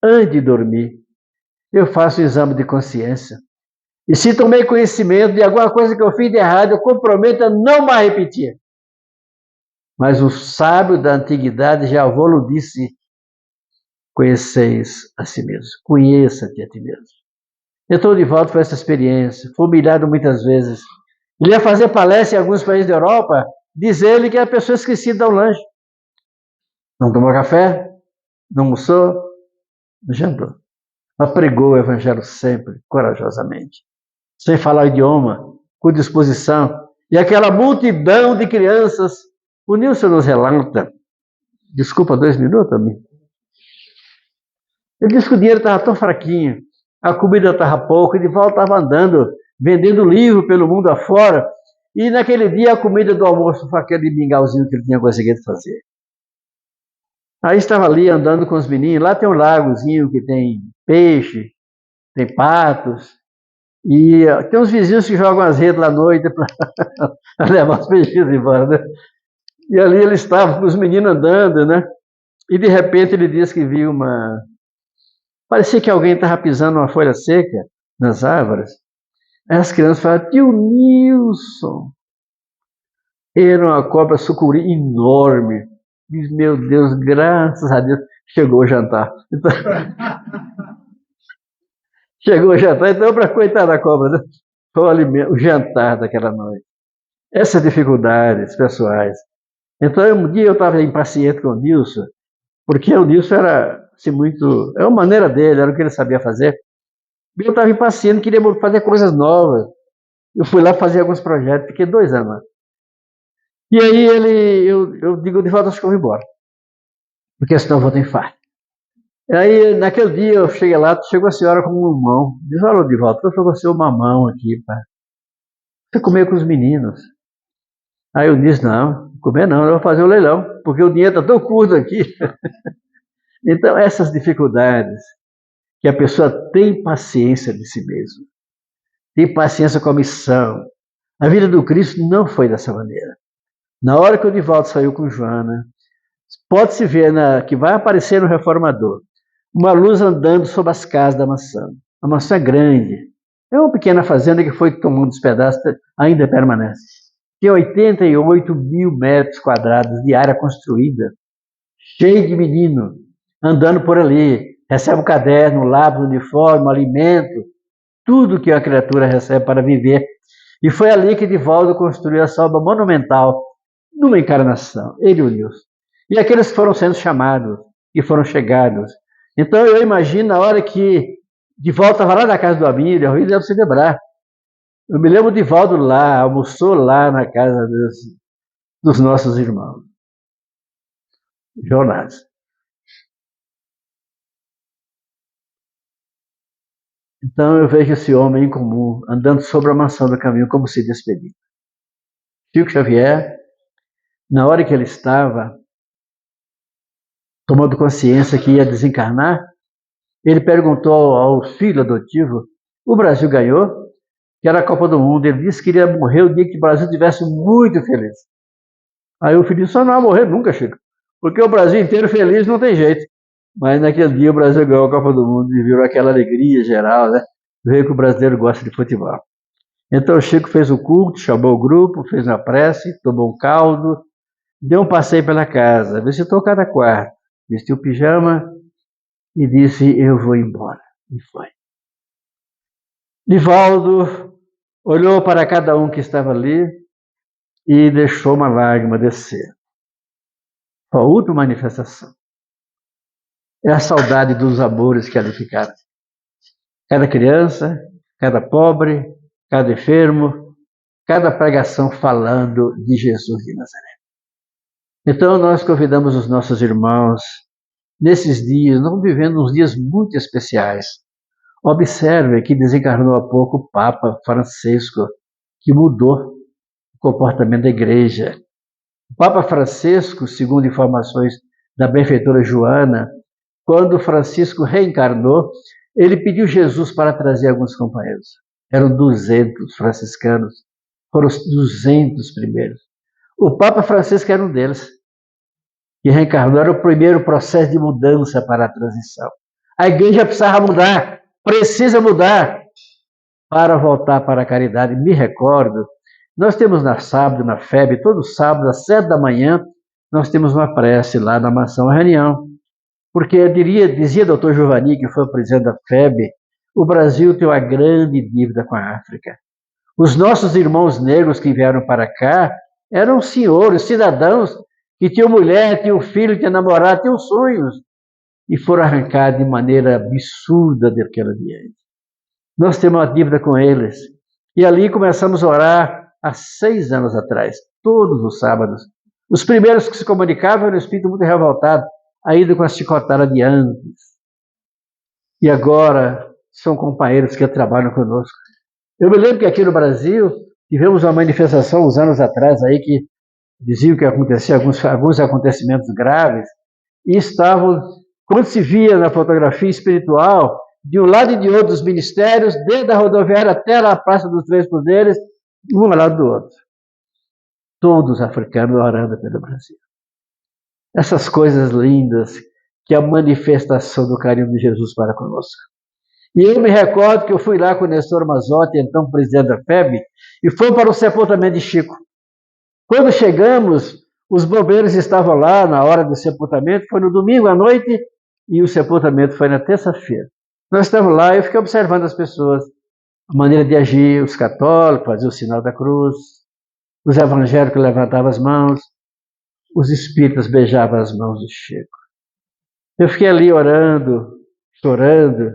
antes de dormir, eu faço um exame de consciência. E se tomei conhecimento de alguma coisa que eu fiz de errado, eu comprometo a não mais repetir. Mas o sábio da antiguidade já avô disse, conheceis a si mesmo, conheça-te a ti mesmo. Então, o Divaldo foi essa experiência, foi humilhado muitas vezes. Ele ia fazer palestra em alguns países da Europa, diz ele que a pessoa esquecida de dar um lanche. Não tomou café, não almoçou, não jantou. Mas pregou o evangelho sempre, corajosamente. Sem falar o idioma, com disposição. E aquela multidão de crianças, o Nilson nos relata, desculpa 2 minutos, amigo. Ele disse que o dinheiro estava tão fraquinho, a comida estava pouco, e de volta estava andando, vendendo livro pelo mundo afora, e naquele dia a comida do almoço foi aquele mingauzinho que ele tinha conseguido fazer. Aí estava ali andando com os meninos, lá tem um lagozinho que tem peixe, tem patos, e tem uns vizinhos que jogam as redes lá à noite para levar os peixinhos embora, né? E ali ele estava com os meninos andando, né? E de repente ele disse que viu parecia que alguém estava pisando uma folha seca nas árvores. Aí as crianças falaram, tio Nilson. Era uma cobra sucuri enorme. Diz, meu Deus, graças a Deus, chegou o jantar. Então, chegou o jantar, então para coitar da cobra, né? Foi o jantar daquela noite. Essas dificuldades pessoais. Então, um dia eu estava impaciente com o Nilson, porque o Nilson era assim, muito... É a maneira dele, era o que ele sabia fazer. Eu estava impaciente, queria fazer coisas novas. Eu fui lá fazer alguns projetos, fiquei 2 anos lá. E aí eu digo, Divaldo, acho que eu vou embora. Porque senão eu vou ter infarto. E aí, naquele dia, eu cheguei lá, chegou a senhora com um mamão. Diz, olha, Divaldo, eu trouxe o mamão aqui, pá. Você comeu com os meninos. Aí eu disse, não, comer não, eu vou fazer o leilão, porque o dinheiro está tão curto aqui. Então, essas dificuldades, que a pessoa tem paciência de si mesmo, tem paciência com a missão. A vida do Cristo não foi dessa maneira. Na hora que o Divaldo saiu com Joana, pode-se ver que vai aparecer no Reformador uma luz andando sobre as casas da maçã. A maçã é grande. É uma pequena fazenda que foi tomando os pedaços, ainda permanece. Tem 88 mil metros quadrados de área construída, cheio de menino, andando por ali. recebe um caderno, um lápis, um uniforme, um alimento, tudo que a criatura recebe para viver. E foi ali que Divaldo construiu essa obra monumental, numa encarnação, ele e o Nilson. E aqueles foram sendo chamados, e foram chegados. Então eu imagino na hora que Divaldo estava lá na casa do Abílio, eu devo celebrar. Eu me lembro de Divaldo lá, almoçou lá na casa dos nossos irmãos. Jonas. Então eu vejo esse homem em comum, andando sobre a maçã do caminho, como se despedindo. Chico Xavier, na hora que ele estava tomando consciência que ia desencarnar, ele perguntou ao filho adotivo, o Brasil ganhou, que era a Copa do Mundo. Ele disse que iria morrer o dia que o Brasil estivesse muito feliz. Aí o filho disse, só não vai morrer nunca, Chico, porque o Brasil inteiro feliz não tem jeito. Mas naquele dia o Brasil ganhou a Copa do Mundo e virou aquela alegria geral, né? Ver que o brasileiro gosta de futebol. Então o Chico fez o culto, chamou o grupo, fez uma prece, tomou um caldo, deu um passeio pela casa, visitou cada quarto, vestiu o pijama e disse, eu vou embora. E foi. Divaldo olhou para cada um que estava ali e deixou uma lágrima descer. Foi a última manifestação. É a saudade dos amores que ali ficaram. Cada criança, cada pobre, cada enfermo, cada pregação falando de Jesus de Nazaré. Então nós convidamos os nossos irmãos, nesses dias, não vivendo uns dias muito especiais. Observe que desencarnou há pouco o Papa Francisco, que mudou o comportamento da igreja. O Papa Francisco, segundo informações da benfeitora Joana, quando Francisco reencarnou, ele pediu Jesus para trazer alguns companheiros. Eram 200 franciscanos, foram os 200 primeiros. O Papa Francisco era um deles, que reencarnou, era o primeiro processo de mudança para a transição. A igreja precisava mudar, precisa mudar para voltar para a caridade. Me recordo, nós temos na sábado, na FEB, todo sábado, às 7 da manhã, nós temos uma prece lá na Mansão Reunião. Porque dizia o Dr. Giovanni, que foi o presidente da FEB, o Brasil tem uma grande dívida com a África. Os nossos irmãos negros que vieram para cá eram senhores, cidadãos, que tinham mulher, tinham filho, tinham namorado, tinham sonhos, e foram arrancados de maneira absurda daquele ambiente. Nós temos uma dívida com eles. E ali começamos a orar há 6 anos atrás, todos os sábados. Os primeiros que se comunicavam eram um espírito muito revoltado, ainda com a chicotada de antes. E agora são companheiros que trabalham conosco. Eu me lembro que aqui no Brasil tivemos uma manifestação uns anos atrás aí que diziam que acontecia alguns acontecimentos graves e estavam, quando se via na fotografia espiritual, de um lado e de outro dos ministérios, desde a rodoviária até a Praça dos Três Poderes, um ao lado do outro. Todos africanos orando pelo Brasil. Essas coisas lindas que é a manifestação do carinho de Jesus para conosco. E eu me recordo que eu fui lá com o Nestor Mazotti, então presidente da FEB, e fomos para o sepultamento de Chico. Quando chegamos, os bombeiros estavam lá na hora do sepultamento, foi no domingo à noite, e o sepultamento foi na terça-feira. Nós estávamos lá e eu fiquei observando as pessoas, a maneira de agir, os católicos faziam o sinal da cruz, os evangélicos levantavam as mãos, os espíritas beijavam as mãos do Chico. Eu fiquei ali orando, chorando,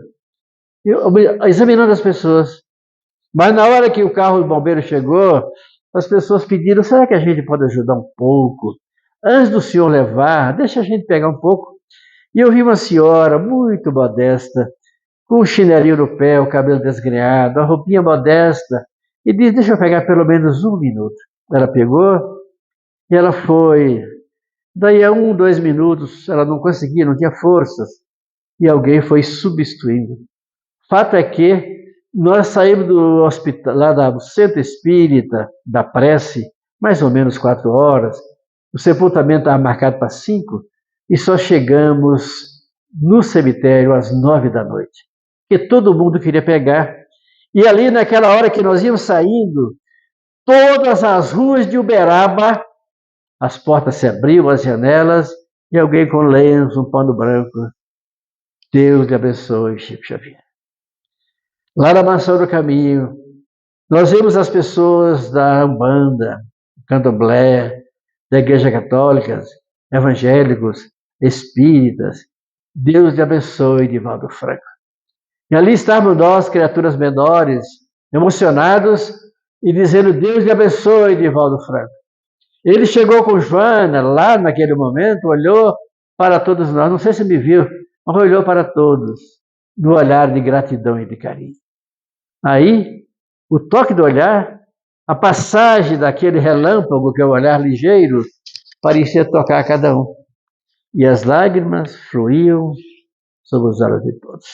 examinando as pessoas. Mas na hora que o carro do bombeiro chegou, as pessoas pediram, será que a gente pode ajudar um pouco? Antes do senhor levar, deixa a gente pegar um pouco. E eu vi uma senhora muito modesta, com um chinelinho no pé, o cabelo desgrenhado, a roupinha modesta, e disse, deixa eu pegar pelo menos 1 minuto. Ela pegou e ela foi. Daí a 1, 2 minutos, ela não conseguia, não tinha forças, e alguém foi substituindo. Fato é que nós saímos do hospital, lá do centro espírita, da prece, mais ou menos 4 horas, o sepultamento estava marcado para 5, e só chegamos no cemitério às 9 da noite, porque todo mundo queria pegar. E ali, naquela hora que nós íamos saindo, todas as ruas de Uberaba, as portas se abriam, as janelas, e alguém com lenço, um pano branco, Deus te abençoe, Chico Xavier. Lá na Mansão do Caminho, nós vimos as pessoas da Umbanda, Candomblé, da Igreja Católica, evangélicos, espíritas. Deus te abençoe, Divaldo Franco. E ali estávamos nós, criaturas menores, emocionados e dizendo: Deus te abençoe, Divaldo Franco. Ele chegou com Joana lá naquele momento, olhou para todos nós, não sei se me viu, mas olhou para todos, no olhar de gratidão e de carinho. Aí, o toque do olhar, a passagem daquele relâmpago, que é o olhar ligeiro, parecia tocar a cada um. E as lágrimas fluíam sobre os olhos de todos.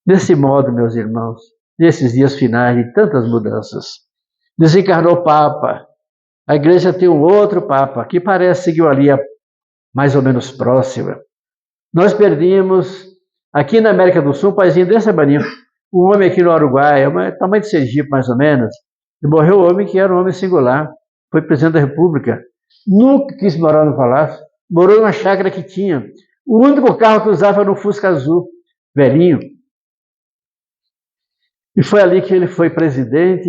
Desse modo, meus irmãos, nesses dias finais de tantas mudanças, desencarnou o Papa. A igreja tem um outro Papa, que parece seguir a linha mais ou menos próxima. Nós perdemos, aqui na América do Sul, um paísinho desse tamanho, um homem aqui no Uruguai, tamanho de Sergipe mais ou menos, e morreu um homem que era um homem singular, foi presidente da República, nunca quis morar no palácio, morou numa chácara que tinha, o único carro que usava era um Fusca azul, velhinho, e foi ali que ele foi presidente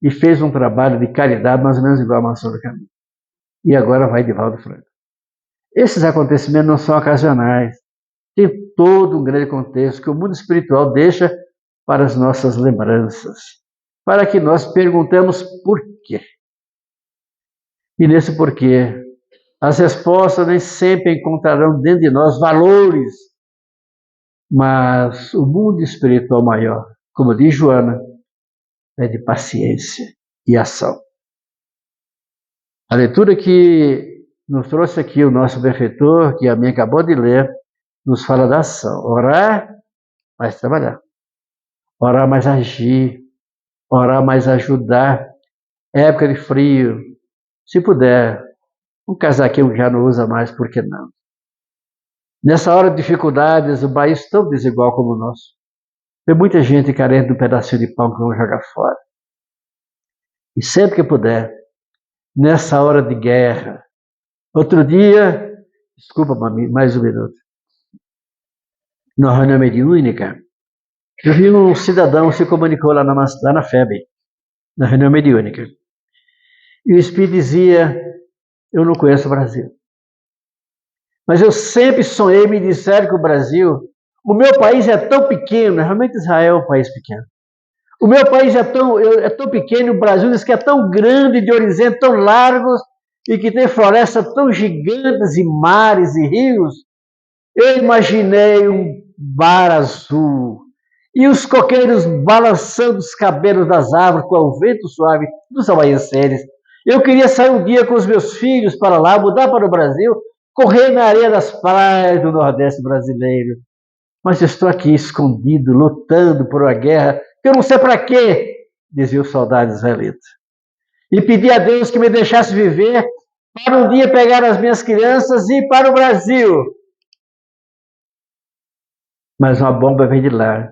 e fez um trabalho de caridade mais ou menos igual a Mansão do Caminho. E agora vai Divaldo Franco. Esses acontecimentos não são ocasionais, tem todo um grande contexto que o mundo espiritual deixa para as nossas lembranças, para que nós perguntemos por quê. E nesse porquê, as respostas nem sempre encontrarão dentro de nós valores, mas o mundo espiritual maior, como diz Joana, é de paciência e ação. A leitura que nos trouxe aqui o nosso benfeitor, que a minha acabou de ler, nos fala da ação. Orar, mas trabalhar. Orar, mais agir. Orar, mais ajudar. Época de frio. Se puder, um casaquinho que já não usa mais, por que não? Nessa hora de dificuldades, o país tão desigual como o nosso. Tem muita gente carente de um pedacinho de pão que vão jogar fora. E sempre que puder, nessa hora de guerra. Outro dia, desculpa, mais um minuto. Na reunião mediúnica, eu vi um cidadão se comunicou lá na FEB, na reunião mediúnica. E o Espírito dizia: eu não conheço o Brasil. Mas eu sempre sonhei, me disseram que o Brasil, o meu país é tão pequeno, realmente Israel é um país pequeno. O meu país é tão pequeno, o Brasil diz que é tão grande, de horizonte tão largos, e que tem florestas tão gigantes, e mares e rios. Eu imaginei um mar azul, e os coqueiros balançando os cabelos das árvores com o vento suave dos amanheceres. Eu queria sair um dia com os meus filhos para lá, mudar para o Brasil, correr na areia das praias do Nordeste brasileiro. Mas estou aqui escondido, lutando por uma guerra que eu não sei para quê, dizia o soldado israelita. E pedi a Deus que me deixasse viver para um dia pegar as minhas crianças e ir para o Brasil. Mas uma bomba veio de lá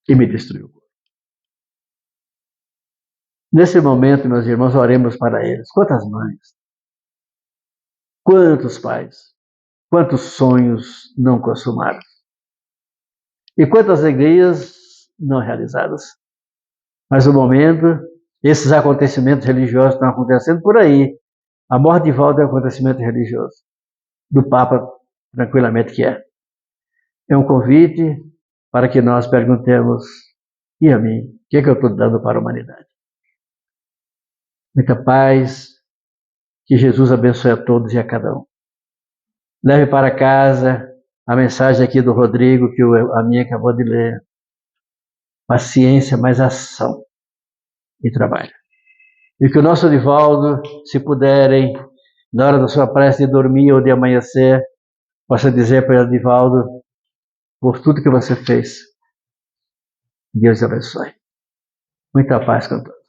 e me destruiu. Nesse momento, meus irmãos, oremos para eles. Quantas mães, quantos pais, quantos sonhos não consumados e quantas alegrias não realizadas. Mas no momento, esses acontecimentos religiosos estão acontecendo por aí. A morte de Divaldo é um acontecimento religioso, do Papa, tranquilamente que é. É um convite para que nós perguntemos: e a mim? O que é que eu estou dando para a humanidade? Muita paz, que Jesus abençoe a todos e a cada um. Leve para casa a mensagem aqui do Rodrigo, que a minha acabou de ler. Paciência, mais ação e trabalho. E que o nosso Divaldo, se puderem, na hora da sua prece de dormir ou de amanhecer, possa dizer para ele: Divaldo, por tudo que você fez, Deus te abençoe. Muita paz com todos.